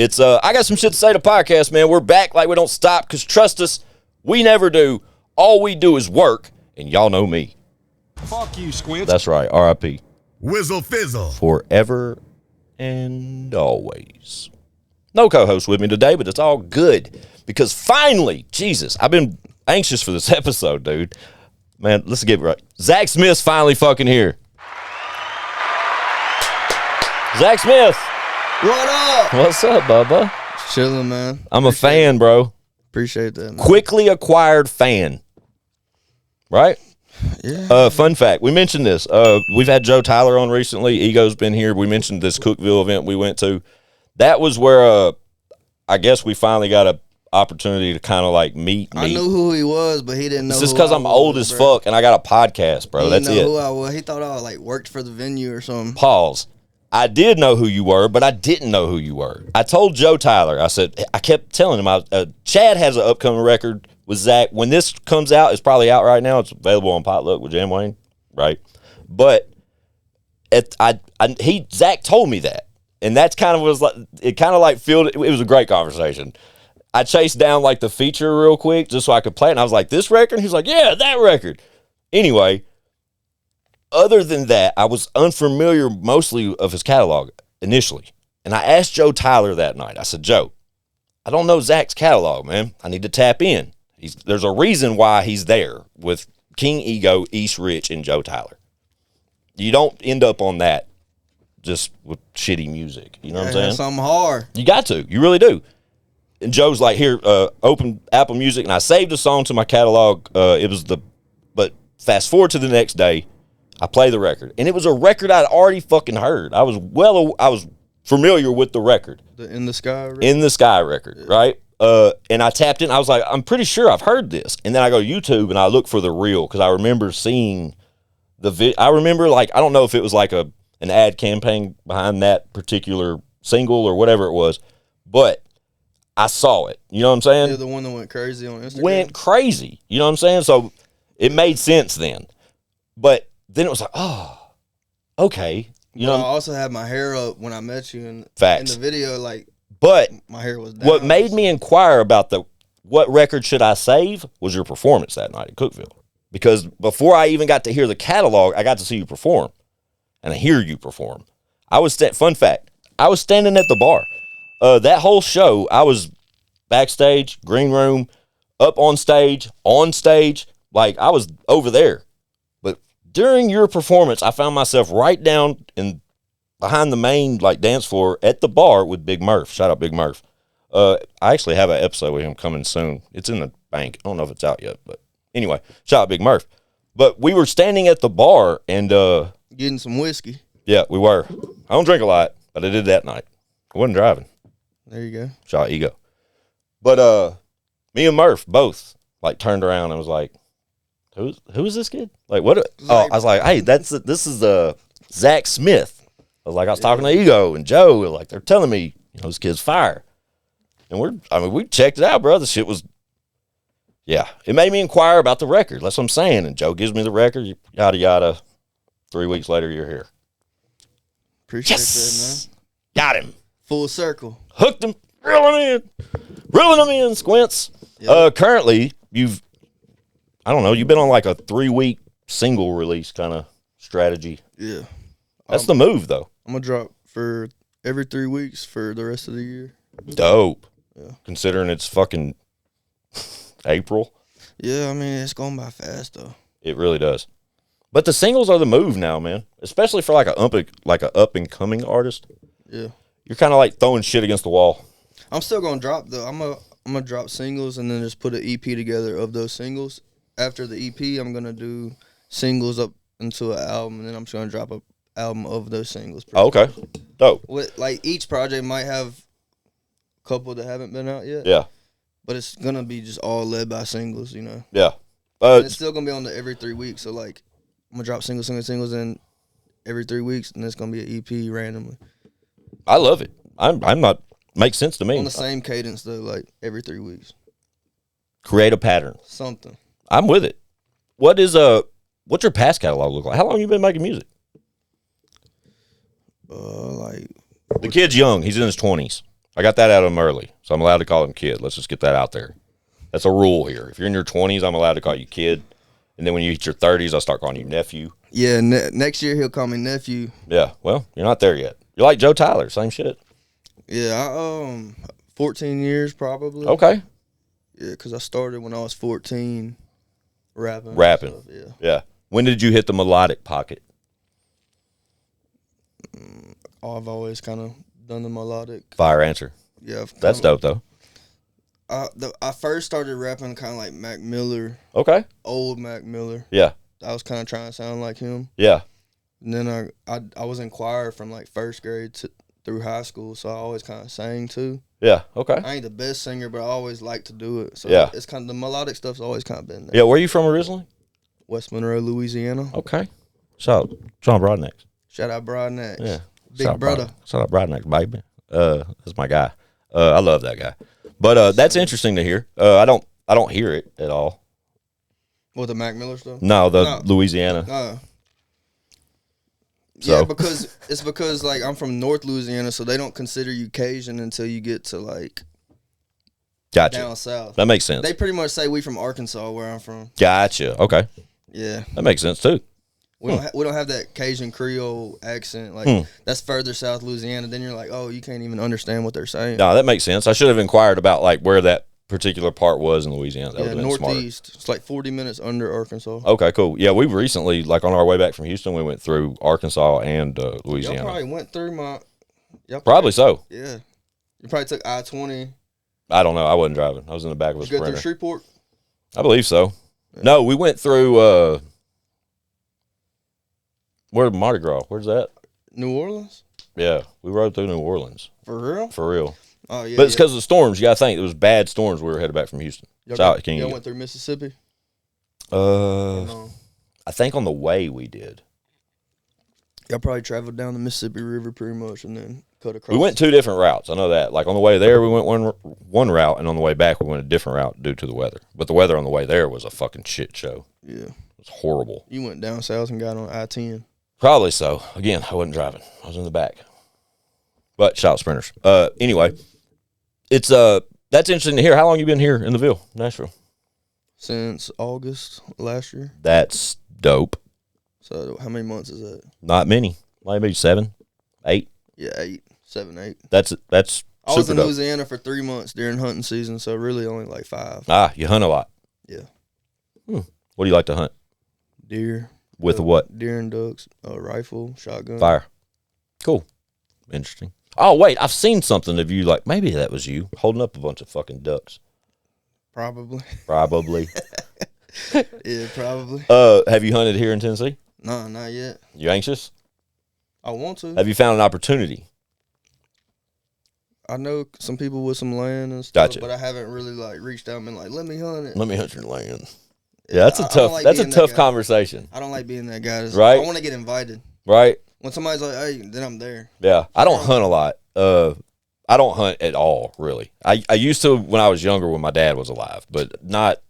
It's I got some shit to say to podcast, man. We're back like we don't stop, because trust us, we never do. All we do is work, and y'all know me. Fuck you, Squints. That's right, R.I.P. Whizzle fizzle. Forever and always. No co-host with me today, but it's all good, because finally, Jesus, I've been anxious for this episode, dude. Man, let's get it right. Zach Smith's finally fucking here. Zach Smith. What up? What's up, Bubba? Chilling, man. I'm a fan, bro. Appreciate that, man. Quickly acquired fan. Right? Yeah. Fun fact. We mentioned this. We've had Joe Tyler on recently. Ego's been here. We mentioned this Cookville event we went to. That was where I guess we finally got an opportunity to kind of like meet me. I knew who he was, but he didn't know. It's just because I'm old as fuck and I got a podcast, bro. That's it. He didn't know who I was. He thought I like worked for the venue or something. Pause. I did know who you were, but I didn't know who you were. I told Joe Tyler, I kept telling him, Chad has an upcoming record with Zach. When this comes out, it's probably out right now. It's available on Potluck with Jam Wayne, right? But Zach told me that, and that's kind of was like, it kind of like it was a great conversation. I chased down like the feature real quick just so I could play it, and I was like, this record? He's like, yeah, that record. Anyway, other than that, I was unfamiliar mostly of his catalog initially. And I asked Joe Tyler that night. I said, Joe, I don't know Zach's catalog, man. I need to tap in. There's a reason why he's there with King Ego, East Rich, and Joe Tyler. You don't end up on that just with shitty music. You know what I'm saying? Something hard. You got to. You really do. And Joe's like, here, open Apple Music. And I saved a song to my catalog. But fast forward to the next day, I play the record, and it was a record I'd already fucking heard. I was familiar with the record. The In the Sky record? In the Sky record, yeah. Right? And I tapped in. I was like, I'm pretty sure I've heard this. And then I go to YouTube, and I look for the reel, because I remember seeing I remember, like, I don't know if it was like an ad campaign behind that particular single or whatever it was, but I saw it. You know what I'm saying? Yeah, the one that went crazy on Instagram. Went crazy. You know what I'm saying? So it made sense then. But then it was like, oh, okay. You know, I also had my hair up when I met you in facts. In the video, like, but my hair was down. What made me inquire about what record should I save was your performance that night at Cookville. Because before I even got to hear the catalog, I got to see you perform and I hear you perform. Fun fact, I was standing at the bar. That whole show, I was backstage, green room, up on stage, like I was over there. During your performance, I found myself right down behind the main like dance floor at the bar with Big Murph. Shout out Big Murph. I actually have an episode with him coming soon. It's in the bank. I don't know if it's out yet, but anyway, shout out Big Murph. But we were standing at the bar and getting some whiskey. Yeah, we were. I don't drink a lot, but I did that night. I wasn't driving. There you go. Shout out Ego. But me and Murph both like turned around and was like, Who is this kid? Like, what? I was like, hey, this is Zach Smith. I was talking to Ego and Joe. Like, they're telling me, this kid's fire. And we checked it out, bro. The shit was, yeah. It made me inquire about the record. That's what I'm saying. And Joe gives me the record, yada, yada. 3 weeks later, you're here. Appreciate that, man. Got him. Full circle. Hooked him. Reeling him in, Squints. Yep. Currently, you've been on like a 3-week single release kind of strategy. Yeah. That's the move, though. I'm going to drop for every 3 weeks for the rest of the year. Dope. Yeah. Considering it's fucking April. Yeah, I mean, it's going by fast, though. It really does. But the singles are the move now, man. Especially for like a up-and-coming artist. Yeah. You're kind of like throwing shit against the wall. I'm still going to drop, though. I'm gonna drop singles and then just put an EP together of those singles. After the EP, I'm going to do singles up into an album, and then I'm just going to drop an album of those singles. Oh, okay. Dope. Like, each project might have a couple that haven't been out yet. Yeah. But it's going to be just all led by singles, Yeah. It's still going to be on every 3 weeks. So, like, I'm going to drop singles, and every 3 weeks, and it's going to be an EP randomly. I love it. I'm not, makes sense to me. On the same cadence, though, like, every 3 weeks. Create a pattern. Something. I'm with it. What's your past catalog look like? How long you been making music? The kid's young. He's in his 20s. I got that out of him early, so I'm allowed to call him kid. Let's just get that out there. That's a rule here. If you're in your 20s, I'm allowed to call you kid. And then when you hit your 30s, I'll start calling you nephew. Yeah, next year he'll call me nephew. Yeah, well, you're not there yet. You're like Joe Tyler, same shit. Yeah, 14 years probably. Okay. Yeah, because I started when I was 14 rapping. Rapping. Stuff, Yeah. When did you hit the melodic pocket? I've always kind of done the melodic. Fire answer. Yeah. That's dope, though. I first started rapping kind of like Mac Miller. Okay. Old Mac Miller. Yeah. I was kind of trying to sound like him. Yeah. And then I was in choir from like first grade through high school, so I always kind of sang too. Yeah. Okay. I ain't the best singer, but I always like to do it. So yeah. It's kind of the melodic stuff's always kind of been there. Yeah. Where are you from originally? West Monroe, Louisiana. Okay. Shout out John Broadnecks. Shout out Broadnecks. Yeah. Big brother. Shout out Broadnecks, baby. That's my guy. I love that guy. But that's interesting to hear. I don't hear it at all. What, the Mac Miller stuff? No, Louisiana. So. Yeah, because like I'm from North Louisiana, so they don't consider you Cajun until you get to like gotcha. Down south. That makes sense. They pretty much say we from Arkansas, where I'm from. Gotcha. Okay. Yeah. That makes sense too. We don't have that Cajun Creole accent. Like that's further south Louisiana. Then you're like, oh, you can't even understand what they're saying. No, that makes sense. I should have inquired about like where that particular part was in Louisiana. That northeast. Smarter. It's like 40 minutes under Arkansas. Okay, cool. Yeah, we recently, like on our way back from Houston, we went through Arkansas and Louisiana. Y'all probably went through Probably so. Yeah. You probably took I-20. I don't know. I wasn't driving. I was in the back of a Sprinter. Sprinter. Go through Shreveport? I believe so. Yeah. No, we went through where's Mardi Gras? Where's that? New Orleans? Yeah, we rode through New Orleans. For real? For real. Oh, yeah. But it's because of the storms. You got to think. It was bad storms. We were headed back from Houston. Y'all went through Mississippi? I think on the way we did. Y'all probably traveled down the Mississippi River pretty much and then cut across. We went 2 different routes. I know that. Like on the way there, we went one route, and on the way back, we went a different route due to the weather. But the weather on the way there was a fucking shit show. Yeah. It was horrible. You went down south and got on I-10. Probably so. Again, I wasn't driving. I was in the back. But shout out Sprinters. Anyway, it's that's interesting to hear. How long you been here in the Ville, Nashville? Since August last year. That's dope. So how many months is that? Not many. Maybe 7, 8. Yeah, 8, 7, 8. That's I was in dope. Louisiana for 3 months during hunting season, so really only like 5. Ah, you hunt a lot. Yeah. What do you like to hunt? Deer. With what? Deer and ducks, rifle, shotgun. Fire. Cool. Interesting. Oh, wait, I've seen something of you, like, maybe that was you, holding up a bunch of fucking ducks. Probably. Yeah, probably. Have you hunted here in Tennessee? No, not yet. You anxious? I want to. Have you found an opportunity? I know some people with some land and stuff, Gotcha. but I haven't really like reached out and been like, let me hunt it. Let me hunt your land. Yeah, that's a tough conversation. I don't like being that guy. Right? I want to get invited. Right? When somebody's like, hey, then I'm there. Yeah. I don't hunt a lot. I don't hunt at all, really. I used to when I was younger when my dad was alive, but not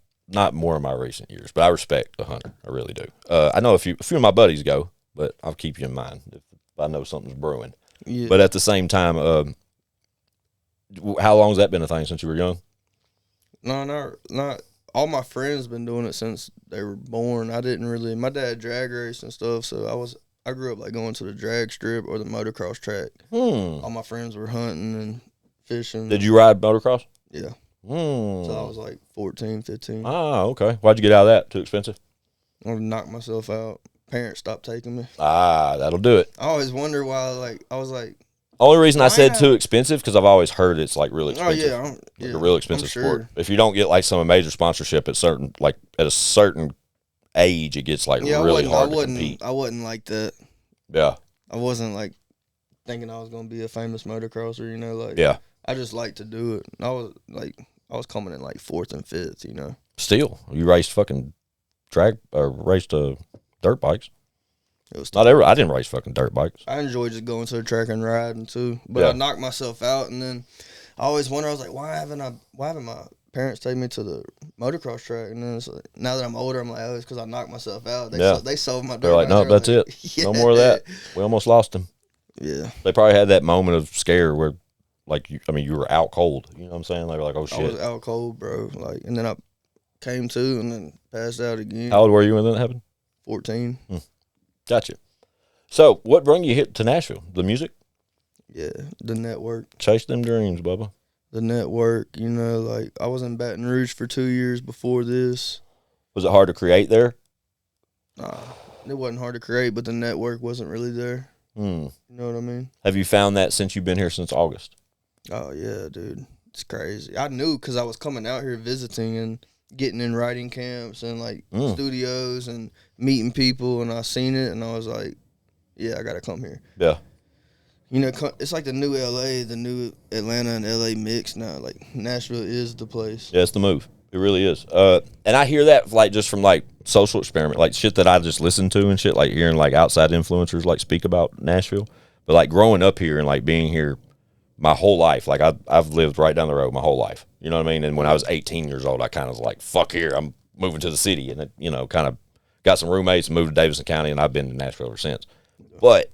more in my recent years. But I respect the hunter. I really do. I know a few of my buddies go, but I'll keep you in mind if I know something's brewing. Yeah. But at the same time, how long has that been a thing since you were young? No, not. All my friends been doing it since they were born. I didn't really. My dad drag raced and stuff, so I grew up like going to the drag strip or the motocross track. All my friends were hunting and fishing. Did you ride motocross? Yeah. So I was like 14, 15. Ah, okay. Why'd you get out of that? Too expensive? I knocked myself out. Parents stopped taking me. Ah, that'll do it. I always wonder why. I was like. Only reason I said too expensive because I've always heard it's like really expensive. Oh yeah, like a real expensive sure. sport. If you don't get like some major sponsorship at a certain age, it gets like really hard to compete. I wasn't like that. Yeah. I wasn't like thinking I was gonna be a famous motocrosser. You know, like yeah. I just like to do it. I was coming in like 4th and 5th. You know. Still, you raced fucking raced dirt bikes. It was I didn't race fucking dirt bikes. I enjoy just going to the track and riding too, but I knocked myself out, and then I always wonder. I was like, why haven't my parents take me to the motocross track? And then it's like, now that I'm older, I'm like, oh, it's because I knocked myself out. They sold my dirt. They're like, no, that's it. Yeah. No more of that. We almost lost him. Yeah. They probably had that moment of scare where, Like, you were out cold. You know what I'm saying? Like, oh, shit. I was out cold, bro. Like, and then I came to and then passed out again. How old were you when that happened? 14. Gotcha. So, what brought you to Nashville? The music? Yeah, the network. Chase them dreams, Bubba. The network, like, I was in Baton Rouge for 2 years before this. Was it hard to create there? Nah, it wasn't hard to create, but the network wasn't really there. You know what I mean? Have you found that since you've been here since August? Oh, yeah, dude. It's crazy. I knew because I was coming out here visiting and getting in writing camps and, like, studios and meeting people, and I seen it, and I was like, yeah, I got to come here. Yeah. It's like the new L.A., the new Atlanta and L.A. mix now. Like, Nashville is the place. Yeah, it's the move. It really is. And I hear that, like, just from, like, social experiment, like, shit that I just listen to and shit, like, hearing, like, outside influencers, like, speak about Nashville. But, like, growing up here and, like, being here my whole life, like, I've lived right down the road my whole life. You know what I mean? And when I was 18 years old, I kind of was like, fuck here, I'm moving to the city. And, it, kind of got some roommates and moved to Davidson County, and I've been to Nashville ever since. But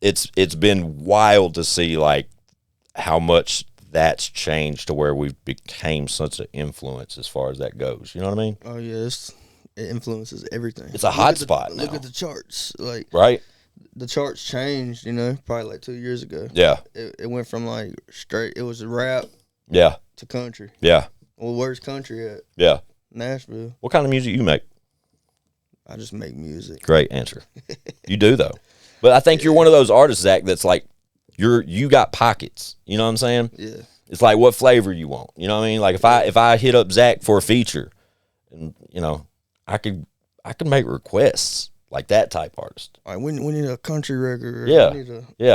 it's been wild to see, like, how much that's changed to where we've became such an influence as far as that goes. You know what I mean? Oh, yeah. It influences everything. It's a hot spot now. Look at the charts. Like, right? The charts changed, probably like 2 years ago. Yeah. It went from, like, straight, it was rap yeah, to country. Yeah. Well, where's country at? Yeah. Nashville. What kind of music you make? I just make music. Great answer. You do, though. But I think you're one of those artists, Zach, that's like, you got pockets. You know what I'm saying? Yeah. It's like what flavor you want. You know what I mean? Like, if I hit up Zach for a feature, and I could make requests like that type artist. All right, we need a country record. Yeah.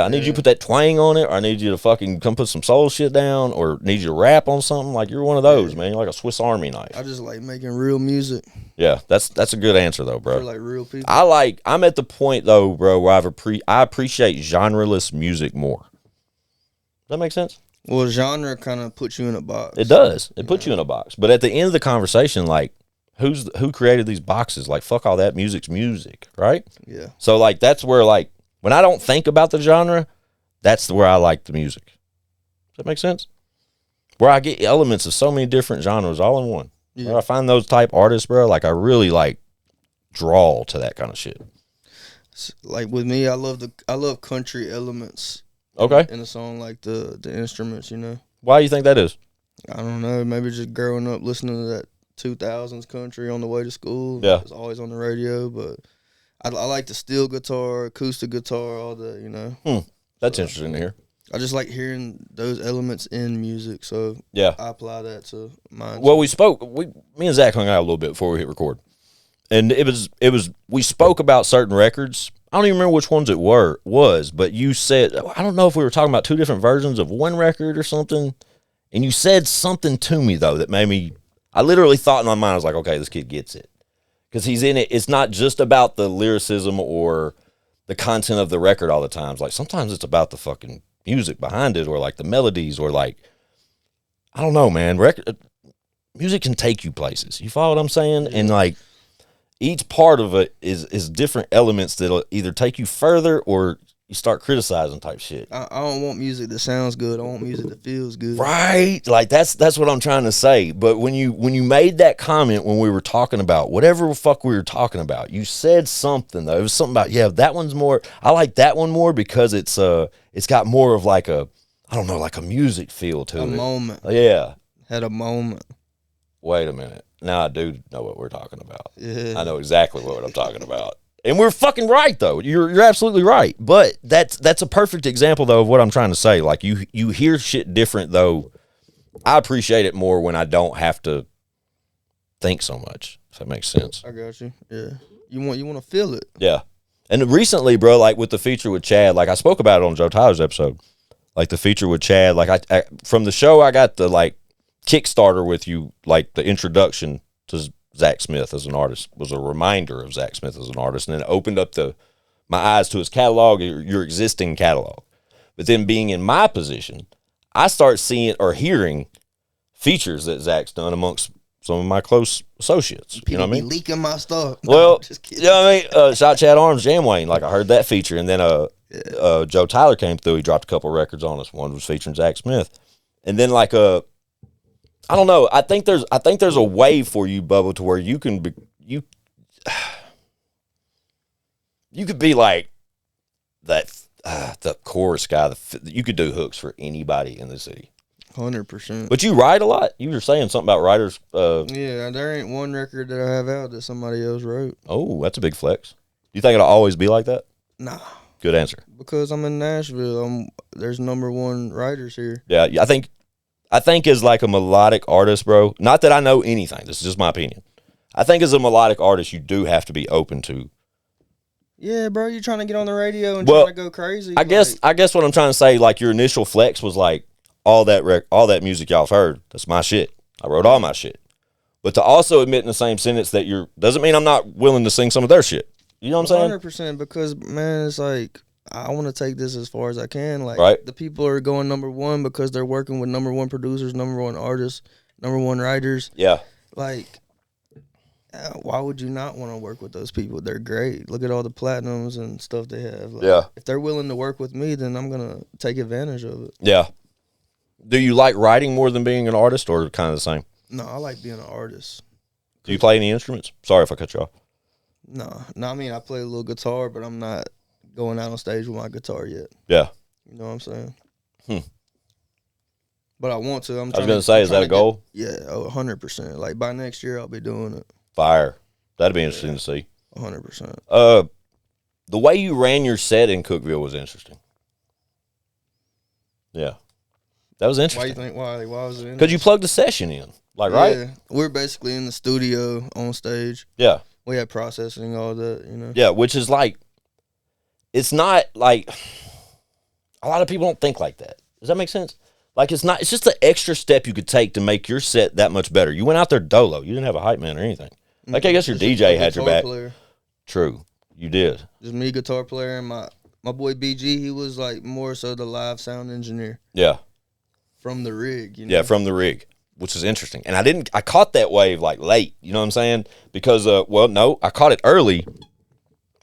I need you to put that twang on it, or I need you to fucking come put some soul shit down, or need you to rap on something. Like, you're one of those, man. You're like a Swiss Army knife. I just like making real music. Yeah, that's a good answer though, bro. For like real people. I'm at the point though, bro, where I appreciate genreless music more. Does that make sense? Well, genre kind of puts you in a box. It does. It puts you in a box. But at the end of the conversation, like, who created these boxes? Like, fuck all that. Music's music, right? Yeah. So, like, that's where, like, when I don't think about the genre, that's where I like the music. Does that make sense? Where I get elements of so many different genres all in one. Yeah. Where I find those type artists, bro, like, I really, like, draw to that kind of shit. Like, with me, I love country elements. Okay. In a song, like the instruments, Why do you think that is? I don't know. Maybe just growing up listening to that 2000s country on the way to school. Yeah. It's always on the radio, but I like the steel guitar, acoustic guitar, all that, That's interesting to hear. I just like hearing those elements in music, so yeah, I apply that to mine. Well, me and Zach hung out a little bit before we hit record, and we spoke about certain records. I don't even remember which ones it was, but you said, I don't know if we were talking about two different versions of one record or something, and you said something to me though that made me. I literally thought in my mind, I was like, okay, this kid gets it, because he's in it. It's not just about the lyricism or the content of the record all the times. Like, sometimes it's about the fucking music behind it, or like the melodies, or like, I don't know, man. Music can take you places. You follow what I'm saying? Yeah. And like, each part of it is different elements that'll either take you further or you start criticizing type shit. I don't want music that sounds good. I want music that feels good. Right? Like, that's what I'm trying to say. But when you made that comment when we were talking about whatever the fuck we were talking about, you said something though. It was something about, yeah, that one's more. I like that one more because it's got more of like a, I don't know, like a music feel to it. A moment. Yeah. Had a moment. Wait a minute. Now I do know what we're talking about. Yeah. I know exactly what I'm talking about. And we're fucking right though. You're absolutely right. But that's a perfect example though of what I'm trying to say. Like, you hear shit different though. I appreciate it more when I don't have to think so much. If that makes sense. I got you. Yeah. You want to feel it. Yeah. And recently, bro, like with the feature with Chad, like I spoke about it on Joe Tyler's episode. Like the feature with Chad, like I from the show I got the like Kickstarter with you, like the introduction to Zach Smith as an artist was a reminder of Zach Smith as an artist, and then it opened up my eyes to his catalog, your existing catalog. But then being in my position, I start seeing or hearing features that Zach's done amongst some of my close associates. People, you know what I mean? Leaking my stuff. Well, just kidding. You know what I mean? Shot Chad Arms, Jam Wayne, like I heard that feature, and then Joe Tyler came through. He dropped a couple records on us. One was featuring Zach Smith, and then like I don't know. I think there's a wave for you, Bubba, to where you can be you could be like that the chorus guy. You could do hooks for anybody in the city. 100%. But you write a lot. You were saying something about writers. Yeah, there ain't one record that I have out that somebody else wrote. Oh, that's a big flex. Do you think it'll always be like that? Nah. Good answer. Because I'm in Nashville. There's #1 writers here. Yeah, I think as like a melodic artist, bro. Not that I know anything. This is just my opinion. I think as a melodic artist, you do have to be open to. Yeah, bro, you're trying to get on the radio and trying to go crazy. I guess what I'm trying to say, like your initial flex was like all that music y'all have heard. That's my shit. I wrote all my shit. But to also admit in the same sentence that doesn't mean I'm not willing to sing some of their shit. You know what I'm saying? 100%, because man, it's like I want to take this as far as I can. Like right. The people are going #1 because they're working with #1 producers, #1 artists, #1 writers. Yeah. Like, why would you not want to work with those people? They're great. Look at all the platinums and stuff they have. Like, yeah. If they're willing to work with me, then I'm gonna take advantage of it. Yeah. Do you like writing more than being an artist, or kind of the same? No, I like being an artist. Do you play any instruments? Sorry if I cut you off. No, I mean I play a little guitar, but I'm not going out on stage with my guitar yet. Yeah. You know what I'm saying? But I want to. I was going to say, is that a goal? Yeah, 100%. Like by next year, I'll be doing it. Fire. That'd be interesting to see. 100%. The way you ran your set in Cookeville was interesting. Yeah. That was interesting. Why you think? Why was it interesting? Because you plugged the session in, like, right? Yeah, we're basically in the studio on stage. Yeah. We had processing, all that, you know. Yeah, which is like, it's not like, a lot of people don't think like that. Does that make sense? Like, it's just the extra step you could take to make your set that much better. You went out there dolo. You didn't have a hype man or anything. Like, I guess your DJ had your back. Player. True. You did. Just me, guitar player, and my boy BG, he was like more so the live sound engineer. Yeah. From the rig, you know? Yeah, from the rig, which is interesting. And I caught that wave like late, you know what I'm saying? Because, no, I caught it early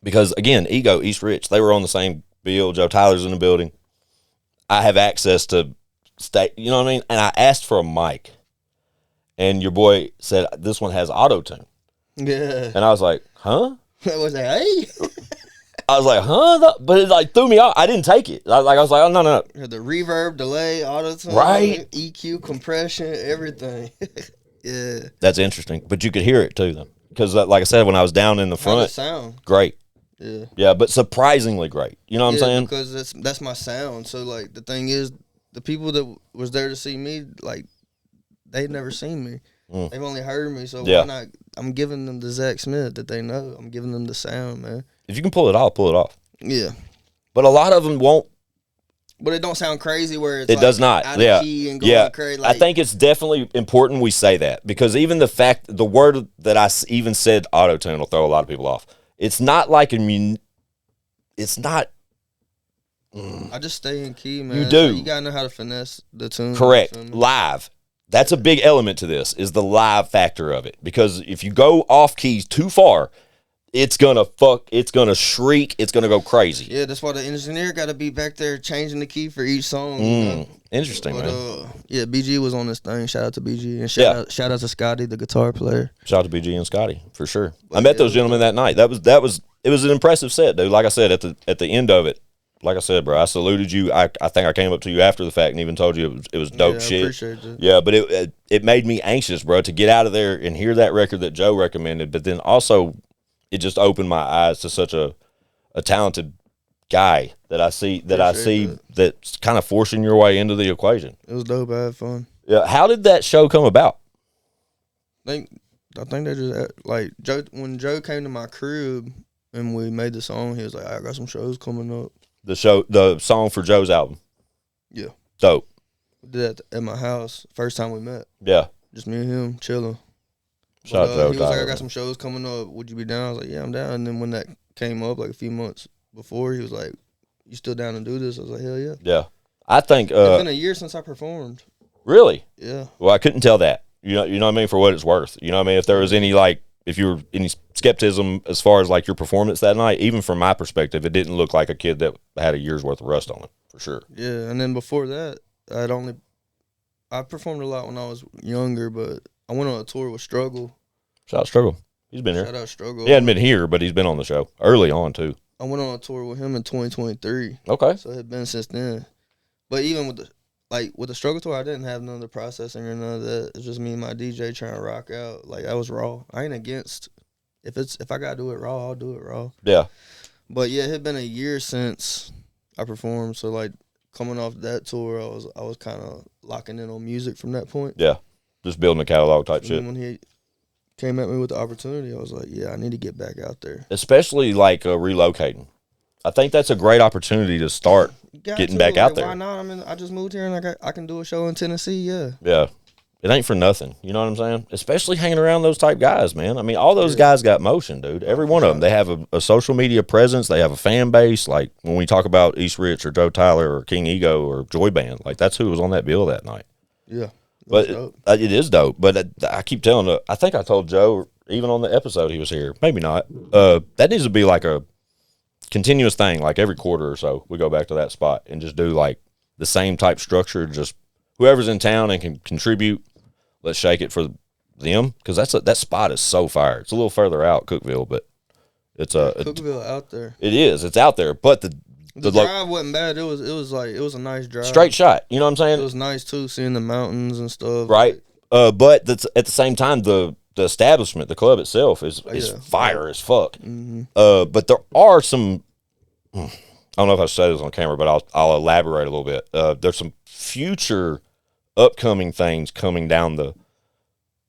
because, again, Ego, East Rich, they were on the same bill. Joe Tyler's in the building. I have access to stay, you know what I mean? And I asked for a mic, and your boy said, this one has auto-tune. Yeah. And I was like, huh? I was like, hey. I was like, huh? But it like threw me off. I didn't take it. I was like, oh, no. The reverb, delay, auto-tune, right? EQ, compression, everything. Yeah. That's interesting. But you could hear it too, then. Because, like I said, when I was down in the front, how'd it sound? Great. Yeah. Yeah, but surprisingly great. You know what I'm saying? Because that's my sound. So, like, the thing is, the people that was there to see me, like, they'd never seen me. They've only heard me. So why not? I'm giving them the Zach Smith that they know. I'm giving them the sound, man. If you can pull it off, pull it off. Yeah. But a lot of them won't. But it don't sound crazy where it's it does not. out of key and going crazy. Like, I think it's definitely important we say that, because even the word that I even said auto-tune will throw a lot of people off. It's not like it's not. I just stay in key, man. You do. So you gotta know how to finesse the tune. Correct. Live. That's a big element to this, is the live factor of it. Because if you go off keys too far, it's gonna shriek, it's gonna go crazy. Yeah, that's why the engineer gotta be back there changing the key for each song. Interesting, man. Yeah, BG was on this thing. Shout out to BG. And shout out to Scotty, the guitar player. Shout out to BG and Scotty, for sure. I met those gentlemen that night. It was an impressive set, dude. Like I said, at the end of it, like I said, bro, I saluted you. I think I came up to you after the fact and even told you it was dope shit. I appreciate that. Yeah, but it made me anxious, bro, to get out of there and hear that record that Joe recommended. But then also, it just opened my eyes to such a talented guy that I see that's kind of forcing your way into the equation. It was dope. I had fun. Yeah. How did that show come about? I think they just like Joe. When Joe came to my crib and we made the song, he was like, "I got some shows coming up." The song for Joe's album. Yeah. Dope. We did that at my house. First time we met. Yeah. Just me and him chilling. Shout out Joe. He was like, I got some shows coming up. Would you be down? I was like, yeah, I'm down. And then when that came up, like a few months before, he was like, you still down to do this? I was like, hell yeah. Yeah. I think it's been a year since I performed. Really? Yeah. Well, I couldn't tell that. You know what I mean, for what it's worth. You know what I mean? If there was any if you were any skepticism as far as like your performance that night, even from my perspective, it didn't look like a kid that had a year's worth of rust on it for sure. Yeah, and then before that, I performed a lot when I was younger, but I went on a tour with Struggle. Shout out Struggle. He's been here. Shout out Struggle. He hadn't been here, but he's been on the show early on too. I went on a tour with him in 2023. Okay. So it had been since then. But even with the Struggle tour, I didn't have none of the processing or none of that. It's just me and my DJ trying to rock out. Like, I was raw. I ain't against if I gotta do it raw, I'll do it raw. Yeah. But yeah, it had been a year since I performed. So like coming off that tour, I was kind of locking in on music from that point. Yeah. Just building a catalog type shit. When he came at me with the opportunity, I was like, yeah, I need to get back out there. Especially like relocating. I think that's a great opportunity to start getting back out there. Why not? I just moved here and I can do a show in Tennessee. Yeah. Yeah. It ain't for nothing. You know what I'm saying? Especially hanging around those type guys, man. I mean, all those guys got motion, dude. Every one of them. They have a social media presence. They have a fan base. Like when we talk about East Rich or Joe Tyler or King Ego or Joy Band, like that's who was on that bill that night. Yeah. But it is dope. But I keep telling I think I told Joe, even on the episode he was here, maybe not. That needs to be like a continuous thing, like every quarter or so. We go back to that spot and just do like the same type structure. Just whoever's in town and can contribute, let's shake it for them, because that spot is so fire. It's a little further out, Cookeville, but it's Cookeville out there. It is. It's out there, but the drive wasn't bad. It was a nice drive. Straight shot. You know what I'm saying? It was nice too, seeing the mountains and stuff. Right. But that's at the same time the establishment, the club itself is fire as fuck. Mm-hmm. But there are some. I don't know if I said this on camera, but I'll elaborate a little bit. There's some future upcoming things coming down the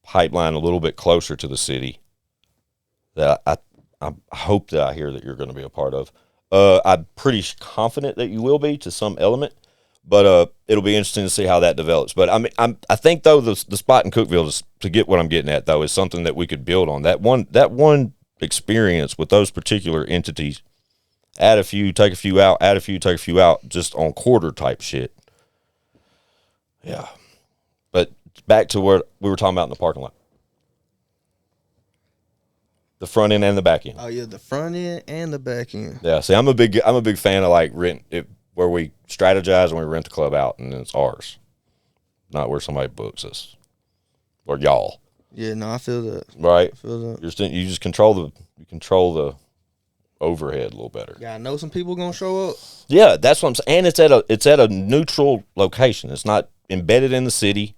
pipeline a little bit closer to the city that I hope that I hear that you're going to be a part of. I'm pretty confident that you will be to some element, but it'll be interesting to see how that develops. But I think though the spot in Cookeville, to get what I'm getting at though, is something that we could build on. That one experience with those particular entities. Add a few, take a few out. Add a few, take a few out. Just on quarter type shit. Yeah. But back to where we were talking about in the parking lot. The front end and the back end. Oh yeah, the front end and the back end. Yeah, see, I'm a big fan of like rent it, where we strategize and we rent the club out and it's ours, not where somebody books us or y'all. Yeah, no, I feel that. Right, I feel that. You just control the overhead a little better. Yeah, I know some people gonna show up. Yeah, that's what I'm saying. And it's at a neutral location. It's not embedded in the city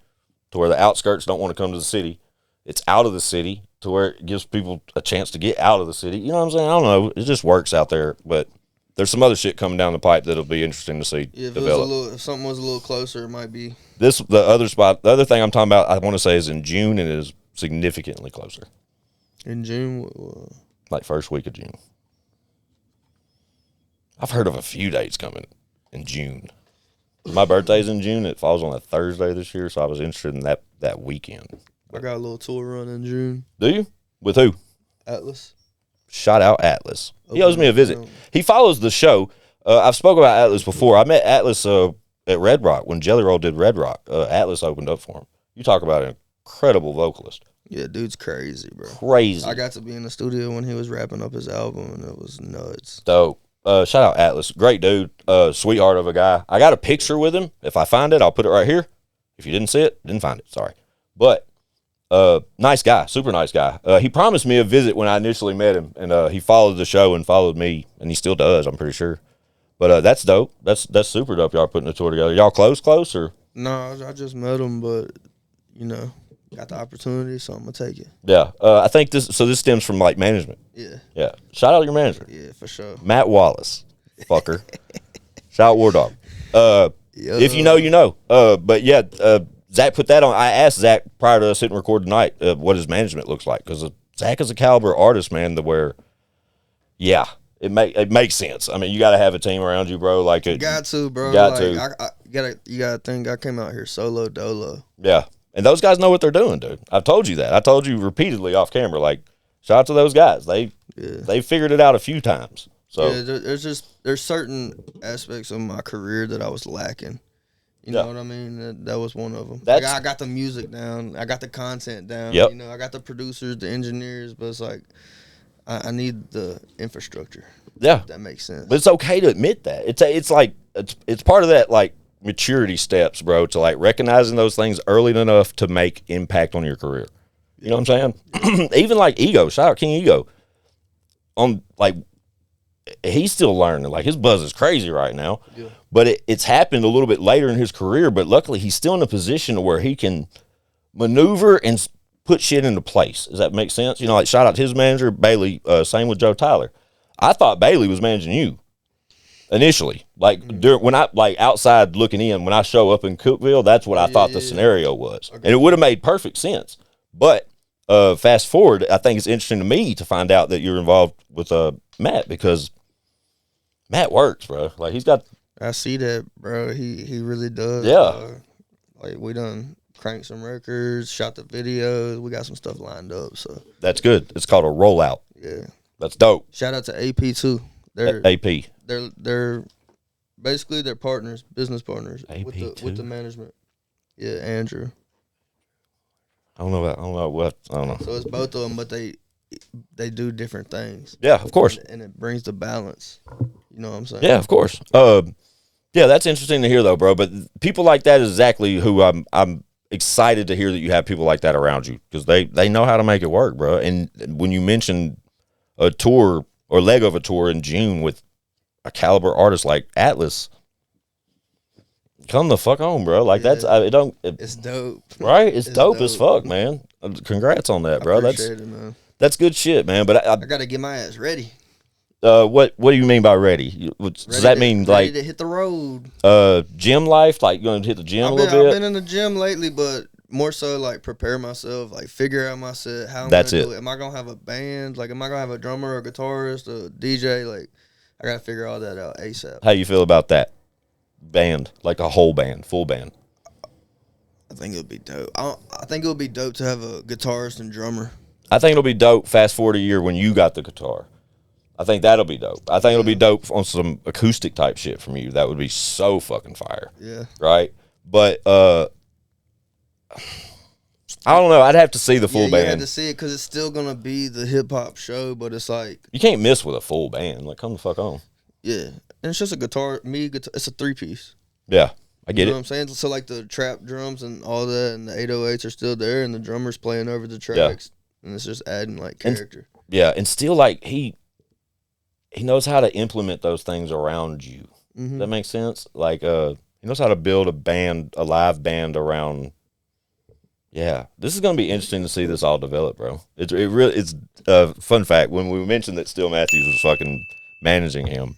to where the outskirts don't want to come to the city. It's out of the city to where it gives people a chance to get out of the city. You know what I'm saying? I don't know. It just works out there. But there's some other shit coming down the pipe that'll be interesting to see develop. If something was a little closer, it might be. The other spot, the other thing I'm talking about, I want to say is in June, and it is significantly closer. In June? Like first week of June. I've heard of a few dates coming in June. My birthday's in June. It falls on a Thursday this year, so I was interested in that weekend. I got a little tour run in June. Do you? With who? Atlas. Shout out Atlas. He owes me a visit. He follows the show. I've spoken about Atlas before. I met Atlas at Red Rock when Jelly Roll did Red Rock. Atlas opened up for him. You talk about an incredible vocalist. Yeah, dude's crazy, bro. Crazy. I got to be in the studio when he was wrapping up his album, and it was nuts. Dope. Shout out Atlas. Great dude. Sweetheart of a guy. I got a picture with him. If I find it, I'll put it right here. If you didn't see it, didn't find it. Sorry. But nice guy. Super nice guy. He promised me a visit when I initially met him, and he followed the show and followed me, and he still does, I'm pretty sure. But that's dope. That's super dope. Y'all putting a tour together. Y'all close or? No, I just met him, but, got the opportunity, so I'm going to take it. Yeah. I think this stems from, like, management. Yeah. Yeah. Shout out your manager. Yeah, for sure. Matt Wallace. Fucker. Shout out War Dog. If you know, you know. But, yeah, Zach put that on. I asked Zach prior to us hitting record tonight what his management looks like, because Zach is a caliber artist, man, yeah, it makes sense. I mean, you got to have a team around you, bro. Like it, got to, bro. You got to think I came out here solo dolo. Yeah, and those guys know what they're doing, dude. I've told you that. I told you repeatedly off camera. Like, shout out to those guys. They figured it out a few times. So yeah, there's certain aspects of my career that I was lacking. You know what I mean? That was one of them. That's, like I got the music down. I got the content down. Yep. You know, I got the producers, the engineers, but it's like I need the infrastructure. Yeah. If that makes sense. But it's okay to admit that. It's like it's part of that like maturity steps, bro, to like recognizing those things early enough to make impact on your career. You know what I'm saying? Even like Ego, shout out King Ego. On like he's still learning. Like his buzz is crazy right now. Yeah. But it's happened a little bit later in his career, but luckily he's still in a position where he can maneuver and put shit into place. Does that make sense? You know, like shout out to his manager, Bailey, same with Joe Tyler. I thought Bailey was managing you initially. Like when I like outside looking in, when I show up in Cookeville, that's what I thought the scenario was. Okay. And it would have made perfect sense. But fast forward, I think it's interesting to me to find out that you're involved with Matt, because Matt works, bro. Like he's got. I see that, bro. He really does. Yeah. Like we done cranked some records, shot the videos. We got some stuff lined up. So that's good. It's called a rollout. Yeah. That's dope. Shout out to AP too. They're AP. They're basically they're partners, business partners AP with the management. Yeah, Andrew. I don't know. So it's both of them, but they do different things. Yeah, of course. And it brings the balance. You know what I'm saying? Yeah, of course. Yeah, that's interesting to hear though, bro. But people like that is exactly who I'm excited to hear, that you have people like that around you, because they know how to make it work, bro. And when you mentioned a tour or leg of a tour in June with a caliber artist like Atlas, come the fuck on, bro. Like that's it's dope, right? It's dope as fuck, man. Congrats on that, bro. Man. That's good shit, man. But I gotta get my ass ready. What do you mean by ready? Does that mean like ready to hit the road? Gym life, like you're gonna hit the gym a little bit? I've been in the gym lately, but more so like prepare myself, like figure out my set, how I'm That's gonna it. do it. Am I gonna have a band? Like, am I gonna have a drummer, a guitarist, a DJ? Like, I gotta figure all that out ASAP. How you feel about that band, like a whole band, full band? I think it would be dope. I think it would be dope to have a guitarist and drummer. I think it'll be dope. Fast forward a year when you got the guitar. I think that'll be dope. I think it'll be dope on some acoustic type shit from you. That would be so fucking fire. Yeah. Right? But I don't know. I'd have to see the full band. You have to see it because it's still going to be the hip-hop show, but it's like... You can't miss with a full band. Like, come the fuck on. Yeah. And it's just a guitar. It's a three-piece. Yeah. I get it. You know what I'm saying? So, like, the trap drums and all that and the 808s are still there, and the drummer's playing over the tracks. Yeah. And it's just adding, like, character. And still, like, he knows how to implement those things around you. Mm-hmm. Does that make sense? Like, he knows how to build a live band around. Yeah, this is gonna be interesting to see this all develop, bro. It's fun fact. When we mentioned that Still Matthews was fucking managing him,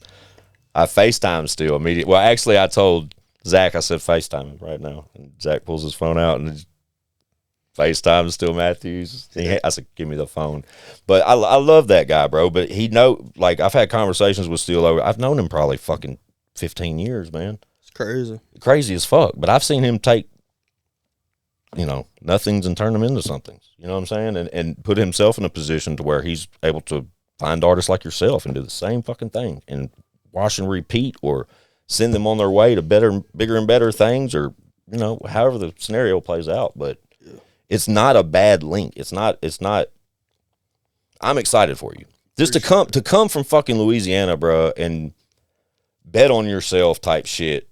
I FaceTimed Still immediately. Well, actually, I told Zach, I said FaceTime him right now, and Zach pulls his phone out and FaceTime Still Matthews. I said, give me the phone. But I love that guy, bro. But like, I've had conversations with Still over. I've known him probably fucking 15 years, man. It's crazy. Crazy as fuck. But I've seen him take, nothings and turn them into somethings. You know what I'm saying? And put himself in a position to where he's able to find artists like yourself and do the same fucking thing and wash and repeat, or send them on their way to bigger and better things, or, however the scenario plays out. But it's not a bad link. It's not. I'm excited for you. Just to come from fucking Louisiana, bro, and bet on yourself type shit,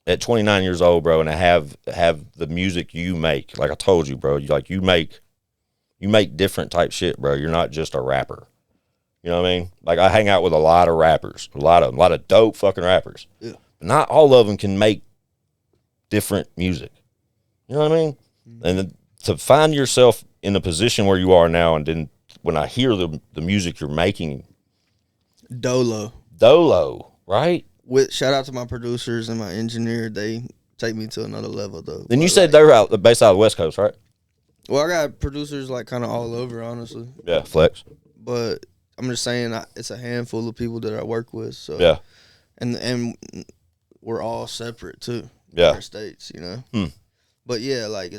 at 29 years old, bro, and to have the music you make. Like I told you, bro, you make different type shit, bro. You're not just a rapper. You know what I mean? Like, I hang out with a lot of rappers, a lot of dope fucking rappers. Yeah. But not all of them can make different music. You know what I mean? Mm-hmm. And to find yourself in the position where you are now, and then when I hear the music you're making, Dolo, right? Shout out to my producers and my engineer. They take me to another level, though. Then you said they're based out of the West Coast, right? Well, I got producers like kind of all over, honestly. Yeah, flex. But I'm just saying, it's a handful of people that I work with. So yeah, and we're all separate too. Yeah, our states, But yeah, like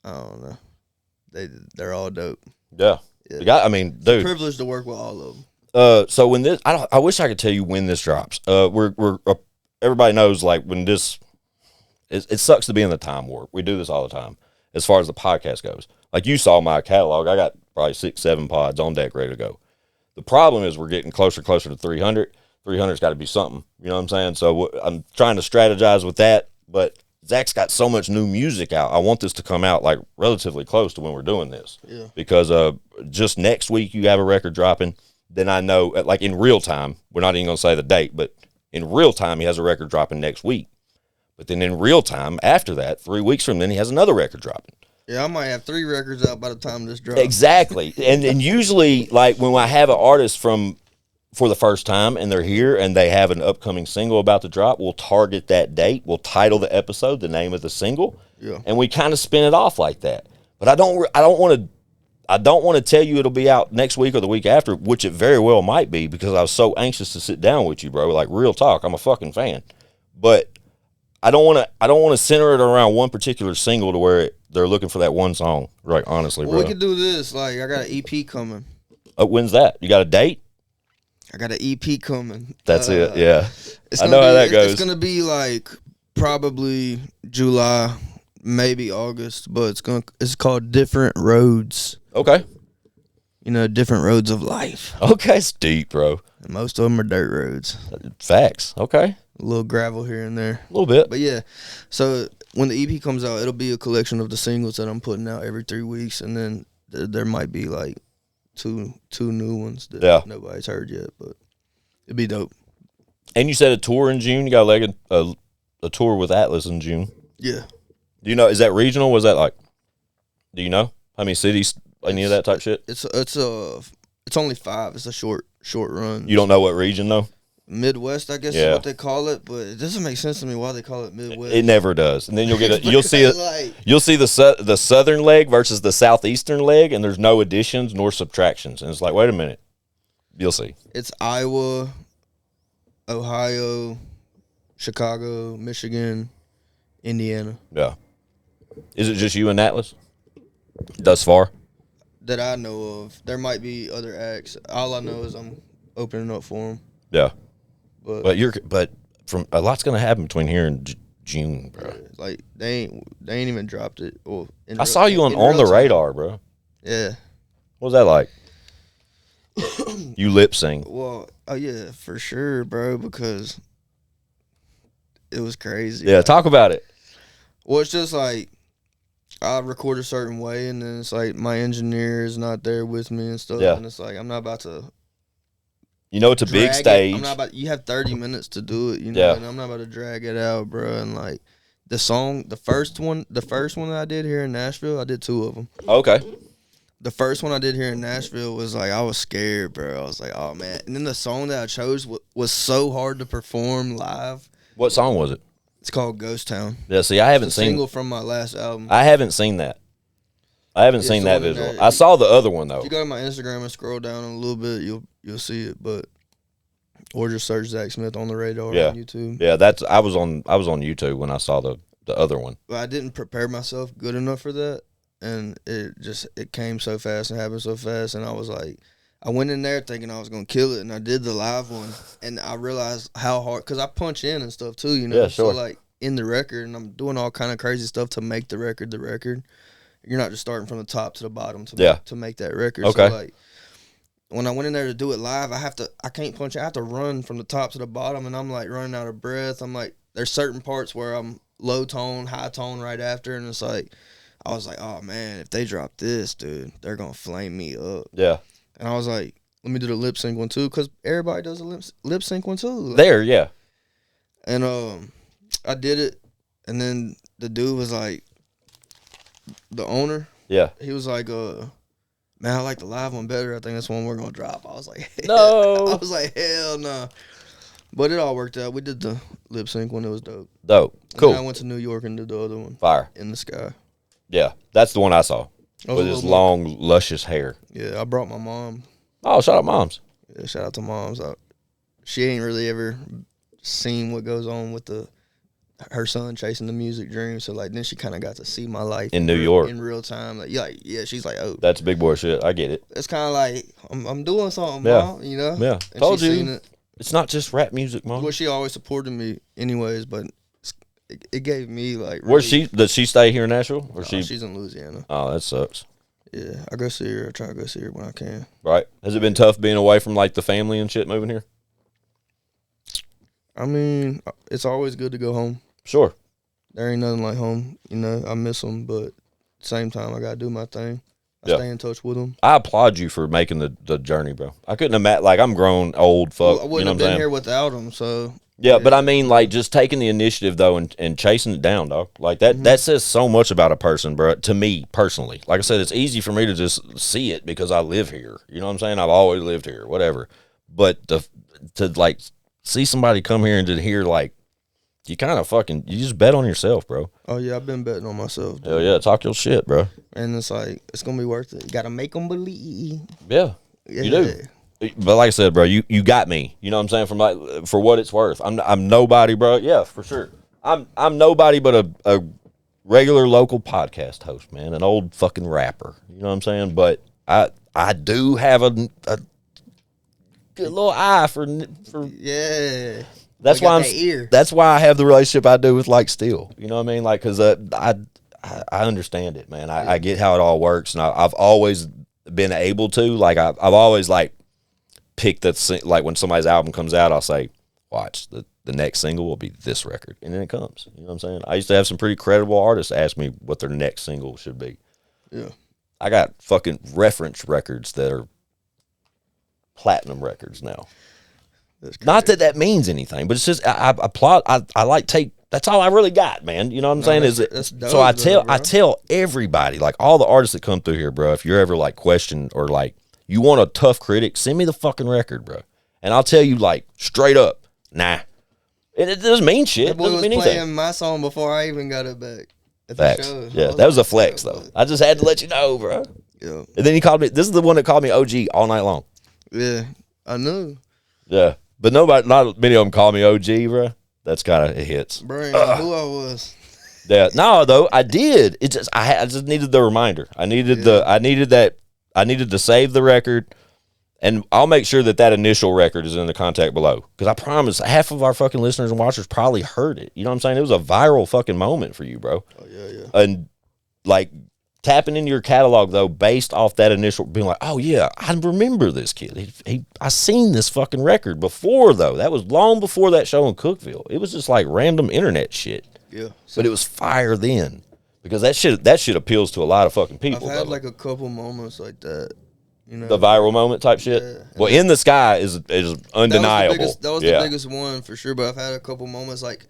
I don't know. They're all dope. Yeah. Dude, it's a privilege to work with all of them. So when this, I wish I could tell you when this drops. We're everybody knows, like, when this, it sucks to be in the time warp. We do this all the time as far as the podcast goes. Like, you saw my catalog. I got probably 6, 7 pods on deck ready to go. The problem is we're getting closer to 300. 300's got to be something. You know what I'm saying? So I'm trying to strategize with that, but Zach's got so much new music out. I want this to come out, like, relatively close to when we're doing this. Yeah. Because just next week you have a record dropping. Then I know, like, in real time, we're not even going to say the date, but in real time he has a record dropping next week. But then in real time, after that, 3 weeks from then, he has another record dropping. Yeah, I might have 3 records out by the time this drops. Exactly. and usually, like, when I have an artist for the first time and they're here and they have an upcoming single about to drop, we'll target that date. We'll title the episode the name of the single. Yeah. And we kind of spin it off like that. But I don't want to tell you it'll be out next week or the week after, which it very well might be, because I was so anxious to sit down with you, bro. Like, real talk, I'm a fucking fan. But I don't want to center it around one particular single to where they're looking for that one song. Right, honestly, well, bro. we could do this. Like, I got an EP coming. When's that? You got a date? I got an EP coming. That's it. Yeah. I know how that goes. It's gonna be like probably July, maybe August, but it's called Different Roads. Okay. You know, different roads of life. Okay, it's deep, bro. And most of them are dirt roads. Facts. Okay. A little gravel here and there. A little bit. But yeah, so when the EP comes out, it'll be a collection of the singles that I'm putting out every 3 weeks, and then there might be like two new ones that nobody's heard yet, but it'd be dope. And you said a tour in June. You got a tour with Atlas in June. Yeah. Do you know? Is that regional? Was that like? Do you know how many cities? Any of that type shit? It's only 5. It's a short run. You don't know what region though? Midwest, I guess is what they call it, but it doesn't make sense to me why they call it Midwest. It never does. And then you'll get you'll see the southern leg versus the southeastern leg, and there's no additions nor subtractions. And it's like, wait a minute, you'll see. It's Iowa, Ohio, Chicago, Michigan, Indiana. Yeah. Is it just you and Atlas thus far? That I know of. There might be other acts. All I know is I'm opening up for them. Yeah. But from a lot's gonna happen between here and June, bro. Like they ain't even dropped it. Well, I saw you on the radar, bro. Yeah. What was that like? You lip sync. Well, oh yeah, for sure, bro. Because it was crazy. Yeah, talk about it. Well, it's just like I record a certain way, and then it's like my engineer is not there with me and stuff, and it's like I'm not about to. You know, it's a big stage. I'm not about. You have 30 minutes to do it, you know, and I'm not about to drag it out, bro. And like the first one that I did here in Nashville, I did 2 of them. Okay. The first one I did here in Nashville was like I was scared, bro. I was like, oh man. And then the song that I chose was so hard to perform live. What song was it? It's called Ghost Town. Yeah, see, I haven't seen single from my last album. I haven't seen that. I haven't seen that visual. I saw the other one though. If you go to my Instagram and scroll down a little bit, you'll see it. But or just search Zach Smith on the radar on YouTube. Yeah, I was on YouTube when I saw the other one. But I didn't prepare myself good enough for that, and it came so fast and happened so fast, and I was like, I went in there thinking I was gonna kill it, and I did the live one, and I realized how hard, because I punch in and stuff too, you know. Yeah, sure. So like in the record, and I'm doing all kind of crazy stuff to make the record the record. You're not just starting from the top to the bottom to make that record. Okay. So like when I went in there to do it live, I can't punch. I have to run from the top to the bottom, and I'm like running out of breath. I'm like, there's certain parts where I'm low tone, high tone right after, and it's like, I was like, oh man, if they drop this, dude, they're gonna flame me up. Yeah. And I was like, let me do the lip sync one too, because everybody does a lip sync one too. Like, there, yeah. And I did it, and then the dude was like, the owner. Yeah. He was like, man, I like the live one better. I think that's one we're gonna drop. I was like, no. I was like, hell no. But it all worked out. We did the lip sync one. It was dope. Dope. Cool. And then I went to New York and did the other one. Fire. In the Sky. Yeah, that's the one I saw. With his long, luscious hair. Yeah, I brought my mom. Oh, shout out moms. Yeah, shout out to moms. She ain't really ever seen what goes on with her son chasing the music dream. So like then she kind of got to see my life in New York in real time. Like yeah, she's like, oh, that's big boy shit. I get it. It's kind of like I'm doing something, yeah, Mom, you know. Yeah, and told you. It's not just rap music, Mom. Well, she always supported me anyways, but it gave me like. Where's she? Does she stay here in Nashville, or she's in Louisiana. Oh, that sucks. Yeah, I go see her. I try to go see her when I can. Right. Has it been tough being away from like the family and shit moving here? I mean, it's always good to go home. Sure. There ain't nothing like home. You know, I miss them, but at the same time, I got to do my thing. I stay in touch with them. I applaud you for making the journey, bro. I couldn't imagine, like, I'm grown, old, fuck. Well, I wouldn't have been here without them, so. Yeah, but I mean, like, just taking the initiative, though, and chasing it down, dog. Like, that says so much about a person, bro, to me, personally. Like I said, it's easy for me to just see it because I live here. You know what I'm saying? I've always lived here, whatever. But to like, see somebody come here and to hear, like, you kind of you just bet on yourself, bro. Oh, yeah, I've been betting on myself. Dude. Hell yeah, talk your shit, bro. And it's like, it's going to be worth it. You got to make them believe. Yeah, you do. But like I said, bro, you got me. You know what I'm saying? From like, for what it's worth. I'm nobody, bro. Yeah, for sure. I'm nobody but a regular local podcast host, man. An old fucking rapper. You know what I'm saying? But I do have a good little eye for yeah. That's why that's why I have the relationship I do with like Steel. You know what I mean? Like, cause I understand it, man. I get how it all works, and I've always been able to. Like, I've always like picked that, like when somebody's album comes out, I'll say, watch the next single will be this record, and then it comes. You know what I'm saying? I used to have some pretty credible artists ask me what their next single should be. Yeah, I got fucking reference records that are platinum records now. Not that means anything, but it's just I applaud. I like take. That's all I really got, man. You know what I'm saying? Is dope, so I tell everybody, like all the artists that come through here, bro. If you're ever like questioned or like you want a tough critic, send me the fucking record, bro, and I'll tell you like straight up, nah. It doesn't mean shit. It doesn't mean anything. Playing my song before I even got it back. Facts. Yeah, that was a flex though. I just had to let you know, bro. Yeah. And then he called me. This is the one that called me OG all night long. Yeah, I knew. Yeah. But not many of them call me OG, bro. That's kind of, it hits. Bro, who I was. Yeah. No, though, I did. It just, I just needed the reminder. I needed to save the record, and I'll make sure that initial record is in the contact below. Because I promise, half of our fucking listeners and watchers probably heard it. You know what I'm saying? It was a viral fucking moment for you, bro. Oh, yeah. And, like, tapping into your catalog, though, based off that initial, being like, oh, yeah, I remember this kid. I seen this fucking record before, though. That was long before that show in Cookeville. It was just like random internet shit. Yeah. But it was fire then. Because that shit appeals to a lot of fucking people. I've had like a couple moments like that. You know, the viral moment type shit? Yeah. Well, In the Sky is undeniable. That was the biggest one for sure, but I've had a couple moments like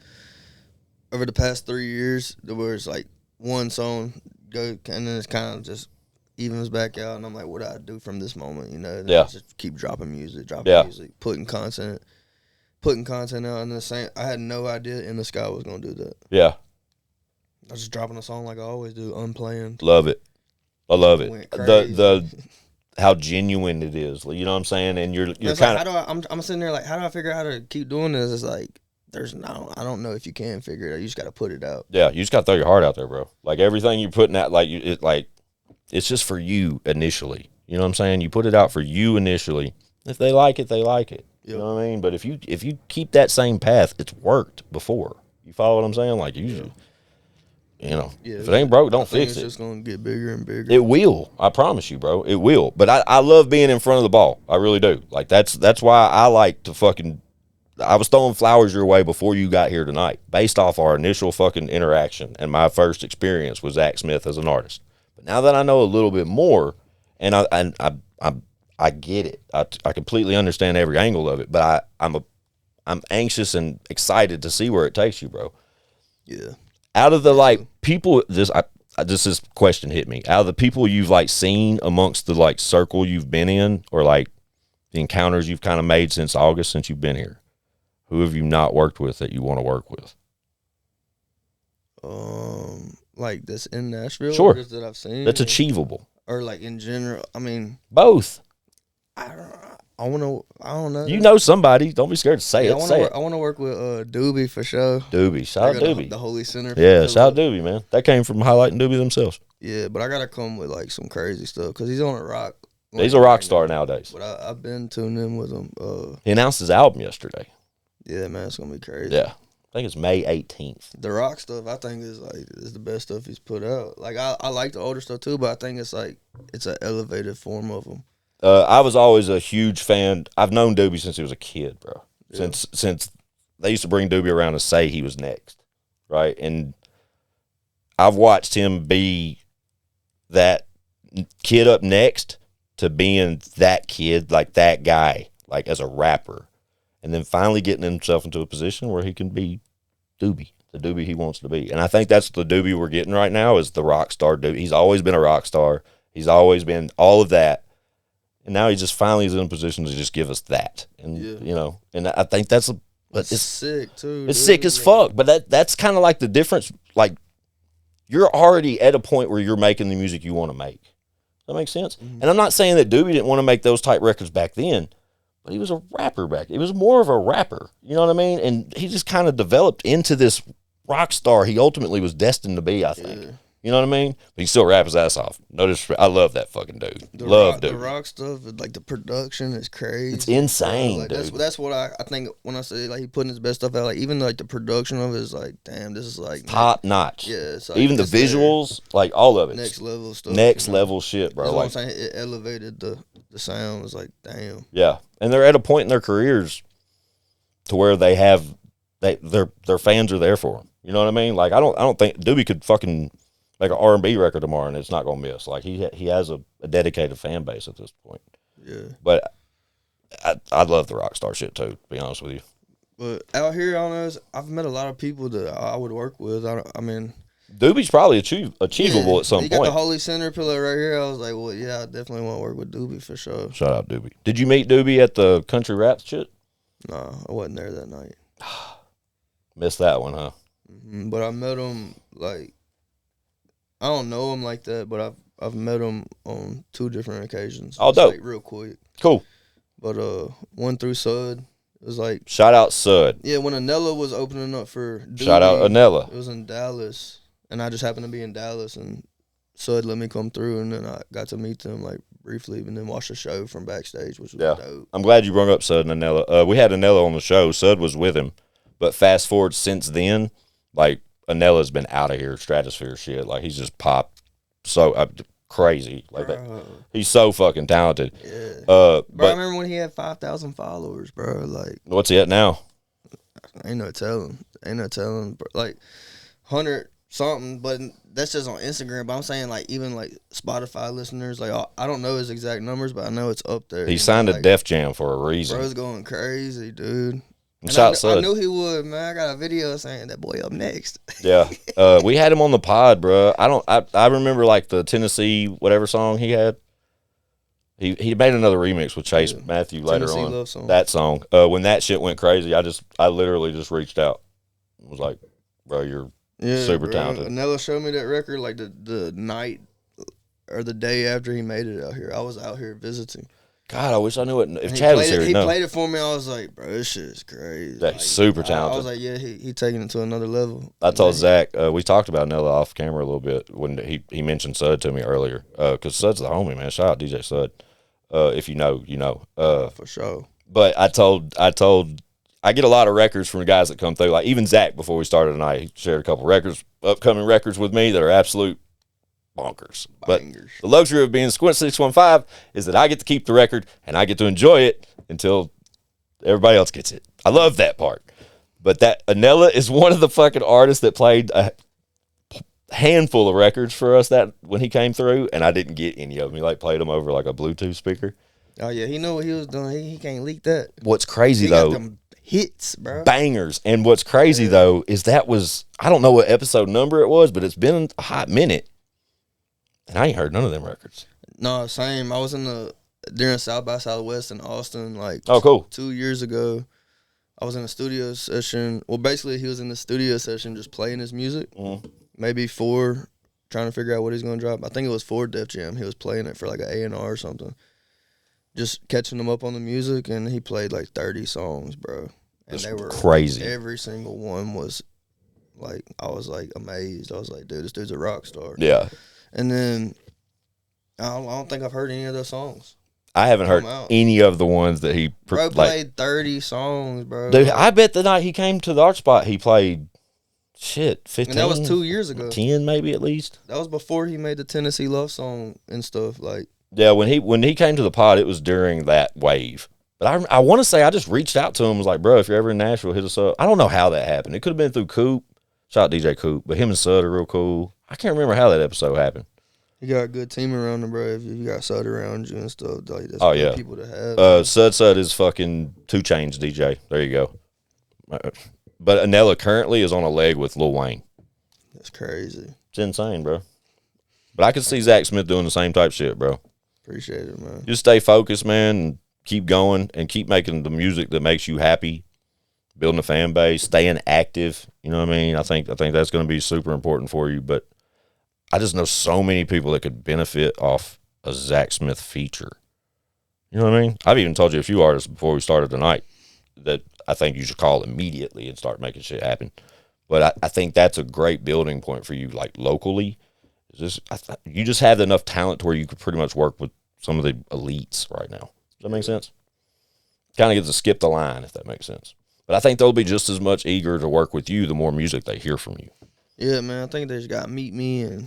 over the past 3 years where it's like one song go, and then it's kind of just evens back out, and I'm like, what do I do from this moment, you know? And I just keep dropping music, putting content out, and the same. I had no idea In the Sky was gonna do that. Yeah, I was just dropping a song like I always do, unplanned. Love it, I love it. The how genuine it is, you know what I'm saying? And you're kind of. I'm sitting there like, how do I figure out how to keep doing this? It's like. I don't know if you can figure it out. You just got to put it out. Yeah, you just got to throw your heart out there, bro. Like everything you're putting out, it's just for you initially. You know what I'm saying? You put it out for you initially. If they like it, they like it. Yep. You know what I mean? But if you keep that same path, it's worked before. You follow what I'm saying? Like if it ain't broke, don't fix it. It's just gonna get bigger and bigger. It will. I promise you, bro. It will. But I love being in front of the ball. I really do. Like that's why I like to fucking. I was throwing flowers your way before you got here tonight, based off our initial fucking interaction and my first experience with Zach Smith as an artist. But now that I know a little bit more, and I get it, I completely understand every angle of it. But I'm anxious and excited to see where it takes you, bro. Yeah. Out of the people, this question hit me. Out of the people you've seen amongst the circle you've been in, or the encounters you've kind of made since August, since you've been here. Who have you not worked with that you want to work with? Like this in Nashville? Sure. Or just that I've seen? That's achievable. Or in general, I mean. Both. I don't know. You know somebody. Don't be scared to say it. I want to work with Doobie for sure. Doobie. Shout out Doobie. The Holy Center. Yeah, shout out Doobie, man. That came from highlighting Doobie themselves. Yeah, but I got to come with some crazy stuff because he's on a rock. He's a rock star nowadays. But I've been tuning in with him. He announced his album yesterday. Yeah, man, it's gonna be crazy. Yeah, I think it's May 18th. The rock stuff, I think, is the best stuff he's put out. Like I like the older stuff too, but I think it's an elevated form of him. I was always a huge fan. I've known Doobie since he was a kid, bro. Yeah. Since they used to bring Doobie around and say he was next, right? And I've watched him be that kid up next to being that kid, like that guy, like as a rapper, and then finally getting himself into a position where he can be Doobie, the Doobie he wants to be. And I think that's the Doobie we're getting right now is the rock star Doobie. He's always been a rock star. He's always been all of that. And now he just finally is in a position to just give us that. And, you know, and I think it's sick, too. It's sick as fuck. But that's kind of like the difference. Like, you're already at a point where you're making the music you want to make. That makes sense? Mm-hmm. And I'm not saying that Doobie didn't want to make those type records back then, but he was a rapper back then. He was more of a rapper. You know what I mean? And he just kind of developed into this rock star he ultimately was destined to be, I think. Yeah. You know what I mean? But he still rap his ass off. No disrespect. I love that fucking dude. The Dude. rock stuff, like the production is crazy. It's insane, like, dude. That's what I think when I say like he putting his best stuff out. Like even like the production of it is like, damn, this is like top notch. Yeah, it's like, even the visuals, like all of it. Next level stuff. Next level shit, bro. That's like, what I'm saying. It elevated the sound. It's like, damn. Yeah, and they're at a point in their careers to where their fans are there for them. You know what I mean? Like I don't think Doobie could fucking make an R&B record tomorrow and it's not gonna miss. Like he has a dedicated fan base at this point. Yeah. But I love the rock star shit too, to be honest with you. But out here on us, I've met a lot of people that I would work with. I mean, Doobie's probably achievable at some point. You got the Holy Center pillar right here. I was like, well, yeah, I definitely want to work with Doobie for sure. Shout out Doobie. Did you meet Doobie at the country rap shit? No, I wasn't there that night. Missed that one, huh? Mm-hmm. But I met him like. I don't know him like that, but I've met him on 2 different occasions. Oh, dope. Like real quick. Cool. But one through Sud. It was like shout out Sud. Yeah, when o.n.e was opening up for Doobie, shout out o.n.e. It was in Dallas, and I just happened to be in Dallas, and Sud let me come through, and then I got to meet them like briefly, and then watch the show from backstage, which was dope. I'm glad you brought up Sud and o.n.e. We had o.n.e on the show. Sud was with him, but fast forward since then, like. o.n.e.'s been out of here, stratosphere shit. Like he's just popped so crazy. Like that. He's so fucking talented. Yeah. But I remember when he had 5,000 followers, bro. Like what's he at now? Ain't no telling. Bro. Like 100 something, but that's just on Instagram. But I'm saying like even like Spotify listeners, like I don't know his exact numbers, but I know it's up there. He signed a Def Jam for a reason. Bro's going crazy, dude. And I knew he would, man. I got a video saying that boy up next. Yeah, we had him on the pod, bro. I remember like the Tennessee whatever song he had. He made another remix with Chase Matthew later Tennessee on. Love Song. That song. When that shit went crazy, I literally just reached out. I was like, bro, you're super talented. o.n.e showed me that record like the night or the day after he made it out here. I was out here visiting. God, I wish I knew it. If Chad was here, he played it for me. I was like, bro, this shit is crazy. Yeah, like, super talented. I was like, yeah, he taking it to another level. I told Zach, we talked about o.n.e off camera a little bit when he mentioned Sud to me earlier. Because Sud's the homie, man. Shout out DJ Sud. If you know, you know. For sure. But I get a lot of records from the guys that come through. Like even Zach, before we started tonight, he shared a couple upcoming records with me that are absolute bonkers. But the luxury of being Squints 615 is that I get to keep the record and I get to enjoy it until everybody else gets it. I love that part. But that o.n.e is one of the fucking artists that played a handful of records for us that when he came through, and I didn't get any of them. He like played them over like a Bluetooth speaker. Oh yeah, he knew what he was doing. He can't leak that. What's crazy he though, got them hits, bro, bangers. And what's crazy though is that was, I don't know what episode number it was, but it's been a hot minute. And I ain't heard none of them records. No, same. I was during South by Southwest in Austin, like cool. 2 years ago. I was in a studio session. Well, basically, he was in the studio session just playing his music. Mm-hmm. Maybe 4, trying to figure out what he's going to drop. I think it was 4 Def Jam. He was playing it for like an A&R or something. Just catching him up on the music, and he played like 30 songs, bro. And they were crazy. Every single one was like, I was like amazed. I was like, dude, this dude's a rock star. Yeah. And then I don't think I've heard any of those songs. I haven't heard Come out. any of the ones that he Bro played 30 songs, bro. Dude, I bet the night he came to the art spot, he played 15. And that was 2 years ago. 10 maybe at least. That was before he made the Tennessee Love Song and stuff. Like, yeah, when he came to the pod, it was during that wave. But I want to say I just reached out to him and was like, bro, if you're ever in Nashville, hit us up. I don't know how that happened. It could have been through Coop. Shout out DJ Coop. But him and Sud are real cool. I can't remember how that episode happened. you got a good team around him, bro. If you got Sud around you and stuff, like, that's Oh, good yeah. people to have. Sud is fucking 2 Chainz DJ. There you go. But Anella currently is on a leg with Lil Wayne. That's crazy. It's insane, bro. But I could see Zach Smith doing the same type shit, bro. Appreciate it, man. Just stay focused, man, and keep going and keep making the music that makes you happy, building a fan base, staying active. You know what I mean? I think that's going to be super important for you. But I just know so many people that could benefit off a Zach Smith feature. You know what I mean? I've even told you a few artists before we started tonight that I think you should call immediately and start making shit happen. But I think that's a great building point for you, like locally. You just have enough talent to where you could pretty much work with some of the elites right now. Does that make sense? Kind of gets to skip the line, if that makes sense. But I think they'll be just as much eager to work with you the more music they hear from you. Yeah, man. I think they just got to meet me and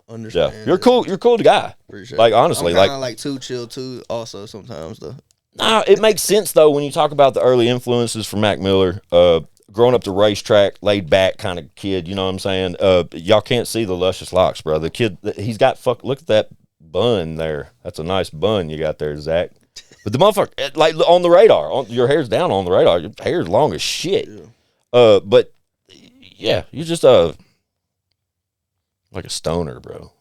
understand. Yeah, you're cool. You're cool guy. Appreciate like it. honestly, I'm like too chill too. Also, sometimes though. Nah, it makes sense though when you talk about the early influences from Mac Miller. Growing up the racetrack, laid back kind of kid. You know what I'm saying? Y'all can't see the luscious locks, bro. The kid, he's got Look at that bun there. That's a nice bun you got there, Zach. But the motherfucker, like on the radar, your hair's down on the radar. Your hair's long as shit. Yeah. But yeah, you're just like a stoner, bro.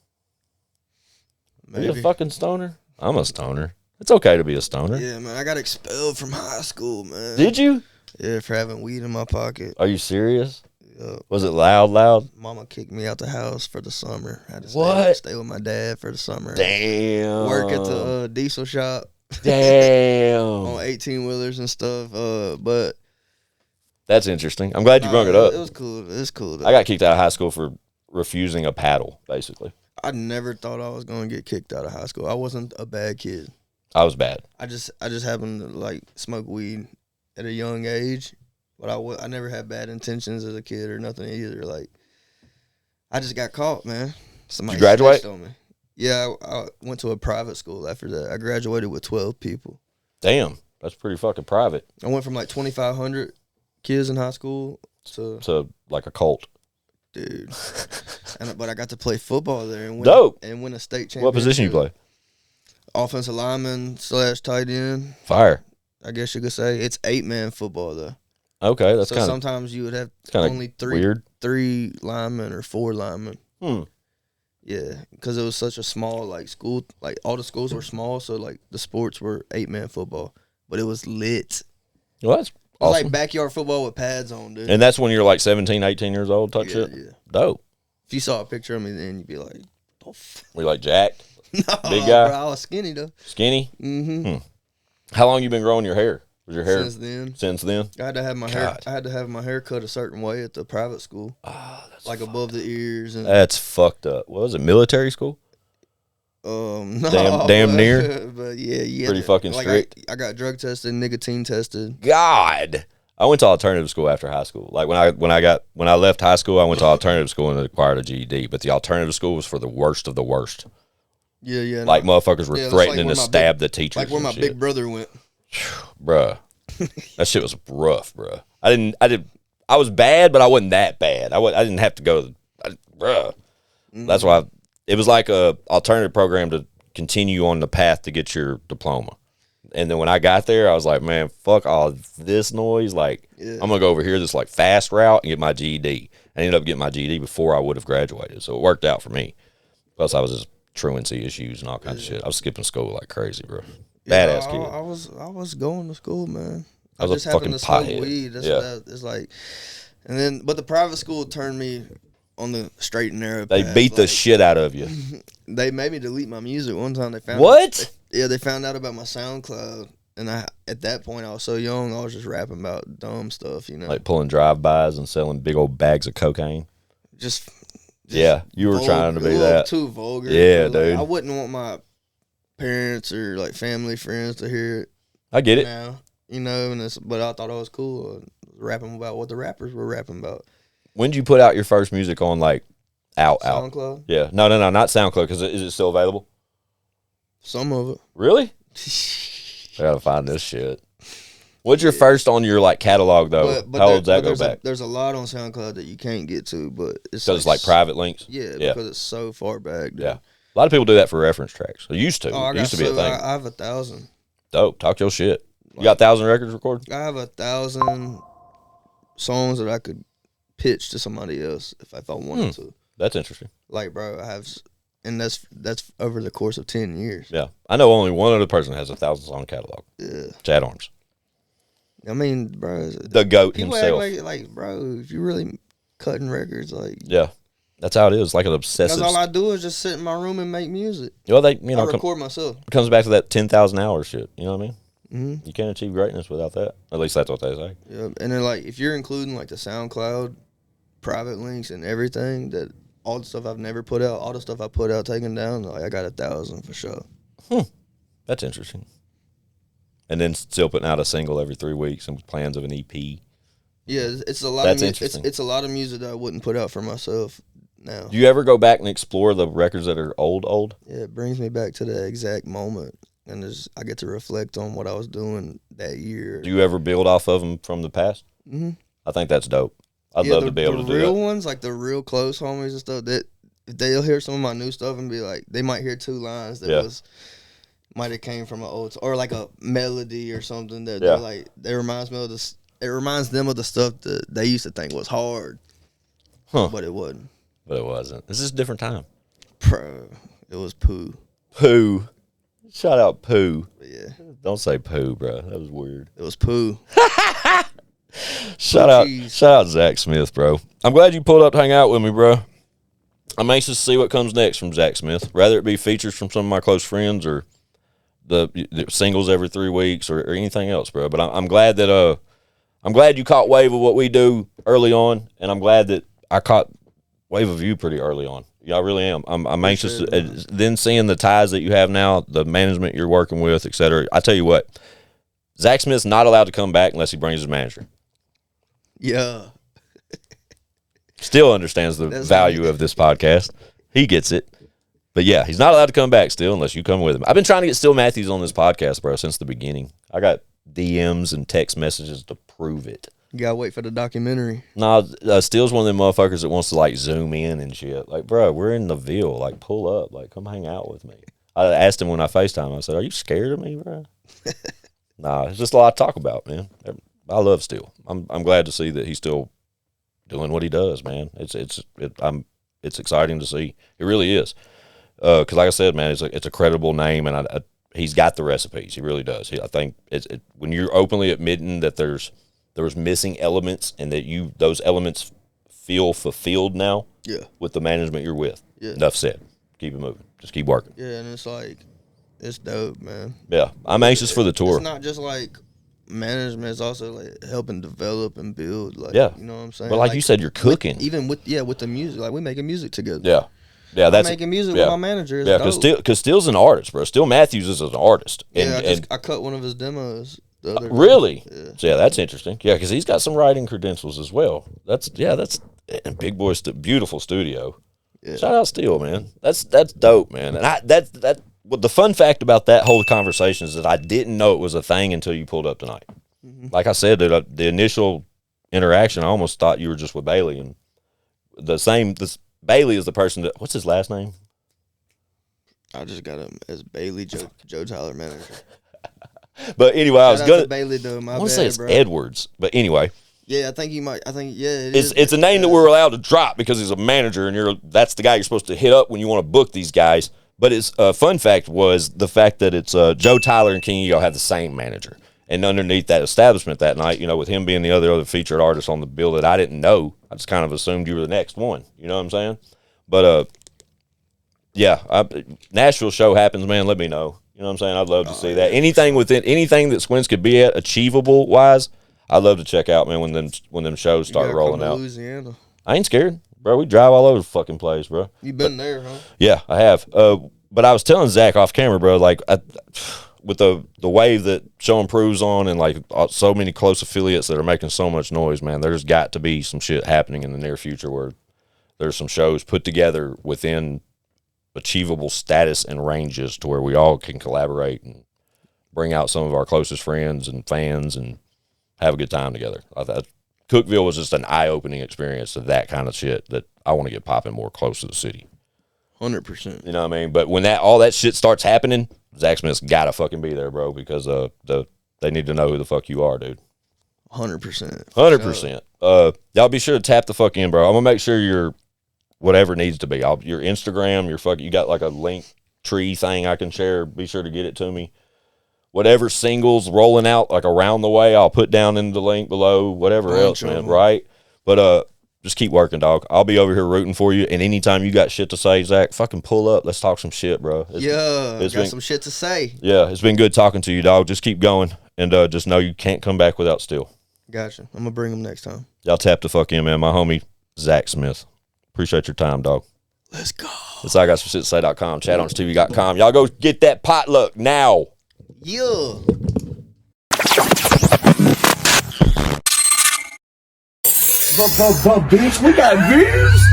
Maybe. Are you a fucking stoner? I'm a stoner. It's okay to be a stoner. Yeah, man. I got expelled from high school, man. Did you? Yeah, for having weed in my pocket. Are you serious? Yeah. Was it loud? Mama kicked me out the house for the summer. I had to what? Stay with my dad for the summer. Damn. Work at the diesel shop. Damn. On 18-wheelers and stuff. But that's interesting. I'm glad you brought it up. It was cool. It's cool, though. I got kicked out of high school for refusing a paddle, basically. I never thought I was going to get kicked out of high school. I wasn't a bad kid. I was bad. I just happened to, like, smoke weed at a young age, but I never had bad intentions as a kid or nothing either. Like, I just got caught, man. Somebody Did you graduate? snitched on me. Yeah, I went to a private school after that. I graduated with 12 people. Damn, that's pretty fucking private. I went from like 2,500 kids in high school to like a cult. Dude. But I got to play football there and win a state championship. What position you play? Offensive lineman / tight end. Fire. I guess you could say it's 8-man football though. Okay, that's so kind of. Sometimes you would have only three linemen or 4 linemen. Yeah, because it was such a small like school. Like all the schools were small, so like the sports were 8-man football, but it was lit. Well, that's awesome. Like backyard football with pads on, dude. And that's when you're like 17, 18 years old type shit? Yeah. Dope. If you saw a picture of me then, you'd be like, were you like jacked? No, big guy? Bro, I was skinny, though. Skinny? Mm-hmm. How long you been growing your hair? Was your hair since then? I had to have my hair. I had to have my hair cut a certain way at the private school. That's like above the ears. And that's fucked up. What was it? Military school? No, damn near. But yeah. Pretty fucking strict. I got drug tested, nicotine tested. God, I went to alternative school after high school. Like when I left high school, I went to alternative school and acquired a GED. But the alternative school was for the worst of the worst. Yeah. Like motherfuckers were threatening to stab the teachers. Like where my big brother went. Bruh, that shit was rough, bruh. I was bad, but I wasn't that bad. I didn't have to go, bruh. That's why it was like a alternative program to continue on the path to get your diploma. And then when I got there, I was like, man, fuck all this noise. Like, I'm going to go over here this like fast route and get my GED. I ended up getting my GED before I would have graduated. So it worked out for me. Plus I was just truancy issues and all kinds of shit. I was skipping school like crazy, bro. Badass kid. I was going to school, man. I was just a fucking happened to smoke pothead. weed. It's like, and then but the private school turned me on the straight and narrow. They path. beat the shit out of you. They made me delete my music one time. They found what? They found out about my SoundCloud, and at that point I was so young. I was just rapping about dumb stuff, you know, like pulling drive-bys and selling big old bags of cocaine. Just yeah, you were trying to be that too vulgar. Yeah, like, dude. I wouldn't want my parents or like family, friends to hear it. I get it. Now, you know, but I thought it was cool rapping about what the rappers were rapping about. When did you put out your first music on like out? SoundCloud? Yeah. No, not SoundCloud. Because is it still available? Some of it. Really? I gotta find this shit. What's your first on your like catalog though? But How old does that go back? There's a lot on SoundCloud that you can't get to, but it's Because it's like private links. Yeah, because it's so far back. Dude. Yeah, a lot of people do that for reference tracks. It used to. Oh, It used to be a thing. I have 1,000. Dope. Talk your shit. You got 1,000 records recorded? I have 1,000 songs that I could pitch to somebody else if I wanted to. That's interesting. Like, bro, I have, and that's over the course of 10 years. Yeah, I know only one other person that has a 1,000 song catalog. Yeah, Chad Arms. I mean, bro, The GOAT people himself. act like, bro, if you really cutting records, like, Yeah, that's how it is. Like an obsessive. that's all I do is just sit in my room and make music. Well, I record myself. Comes back to that 10,000 hours shit. You know what I mean? Mm-hmm. You can't achieve greatness without that. At least that's what they say. Yeah, and then like if you're including like the SoundCloud private links and everything, that all the stuff I've never put out, all the stuff I put out taken down, like I got 1,000 for sure. That's interesting. And then still putting out a single every 3 weeks and plans of an EP. Yeah, it's a lot. That's of interesting. It's a lot of music that I wouldn't put out for myself now. Do you ever go back and explore the records that are old? Yeah, it brings me back to that exact moment, and I get to reflect on what I was doing that year. Do you ever build off of them from the past? Mm-hmm. I think that's dope. I'd love to be able to do that. The real ones, like the real close homies and stuff, that they'll hear some of my new stuff and be like, they might hear 2 lines that might have came from an old, or like a melody or something that they're like, it reminds them of the stuff that they used to think was hard, but it wasn't. But it wasn't. This is a different time. Bro, it was poo. Poo. Shout out Pooh. Yeah. Don't say Pooh, bro. That was weird. It was poo. Shout out Zach Smith, bro. I'm glad you pulled up to hang out with me, bro. I'm anxious to see what comes next from Zach Smith. Rather it be features from some of my close friends or the singles every 3 weeks or anything else, bro. But I'm glad that I'm glad you caught wave of what we do early on, and I'm glad that I caught wave of you pretty early on. Yeah, I really am. I'm anxious. Then seeing the ties that you have now, the management you're working with, et cetera. I tell you what, Zach Smith's not allowed to come back unless he brings his manager. Yeah. Still understands the value of this podcast. He gets it. But yeah, he's not allowed to come back still unless you come with him. I've been trying to get Still Matthews on this podcast, bro, since the beginning. I got DMs and text messages to prove it. You gotta wait for the documentary. No, Steele's one of them motherfuckers that wants to like zoom in and shit. Like, bro, we're in the Ville. Like, pull up. Like, come hang out with me. I asked him when I FaceTime. I said, "Are you scared of me, bro?" Nah, it's just a lot to talk about, man. I love Steele. I'm glad to see that he's still doing what he does, man. It's exciting to see. It really is. Because like I said, man, it's a credible name, and he's got the recipes. He really does. I think when you're openly admitting that there was missing elements and that those elements feel fulfilled now. Yeah. With the management you're with. Yeah. Enough said. Keep it moving. Just keep working. Yeah, and it's like, it's dope, man. Yeah, I'm anxious for the tour. It's not just like management; it's also like helping develop and build. Like, yeah, you know what I'm saying. But like you said, you're cooking. With the music, like we're making music together. Yeah. Yeah, that's making music with my manager. Yeah, because Steele's an artist, bro. Still Matthews is an artist. And, I cut one of his demos the other day. Really? Yeah. So yeah, that's interesting. Yeah, because he's got some writing credentials as well. That's and Big Boy's beautiful studio. Yeah. Shout out Steele, man. That's dope, man. And the fun fact about that whole conversation is that I didn't know it was a thing until you pulled up tonight. Mm-hmm. Like I said, the initial interaction, I almost thought you were just with Bailey, and Bailey is the person that, what's his last name? I just got him as Bailey, Joe Tyler manager. But anyway, I was gonna Bailey though. I want to say it's Edwards, but anyway. Yeah, I think it's a name that we're allowed to drop because he's a manager, and that's the guy you're supposed to hit up when you want to book these guys. But it's fun fact was the fact that it's Joe Tyler and King Ego have the same manager, and underneath that establishment that night, with him being the other featured artist on the bill that I didn't know, I just kind of assumed you were the next one. You know what I'm saying? But Nashville show happens, man. Let me know. You know what I'm saying? I'd love to see that. Anything that Squints could be at, achievable wise, I'd love to check out, man. When them shows start rolling out. Louisiana. I ain't scared, bro. We drive all over the fucking place, bro. You been there, huh? Yeah, I have. but I was telling Zach off camera, bro, like with the wave that Show Improves on and like so many close affiliates that are making so much noise, man, there's got to be some shit happening in the near future where there's some shows put together within achievable status and ranges to where we all can collaborate and bring out some of our closest friends and fans and have a good time together. I thought Cookeville was just an eye-opening experience to that kind of shit that I want to get popping more close to the city. 100%. You know what I mean? But when all that shit starts happening, Zach Smith's got to fucking be there, bro, because they need to know who the fuck you are, dude. 100%. 100%. Y'all be sure to tap the fuck in, bro. I'm going to make sure you're whatever needs to be. Your Instagram, you got like a link tree thing I can share. Be sure to get it to me. Whatever singles rolling out like around the way, I'll put down in the link below. Whatever else, man. Right? But just keep working, dog. I'll be over here rooting for you. And anytime you got shit to say, Zach, fucking pull up. Let's talk some shit, bro. Got some shit to say. Yeah, it's been good talking to you, dog. Just keep going, and just know you can't come back without Steel. Gotcha. I'm gonna bring him next time. Y'all tap the fuck in, man. My homie Zach Smith. Appreciate your time, dog. Let's go. It's I got some shit to say.com, chatonsTV.com. Y'all go get that potluck now. Yeah. Bitch, we got views.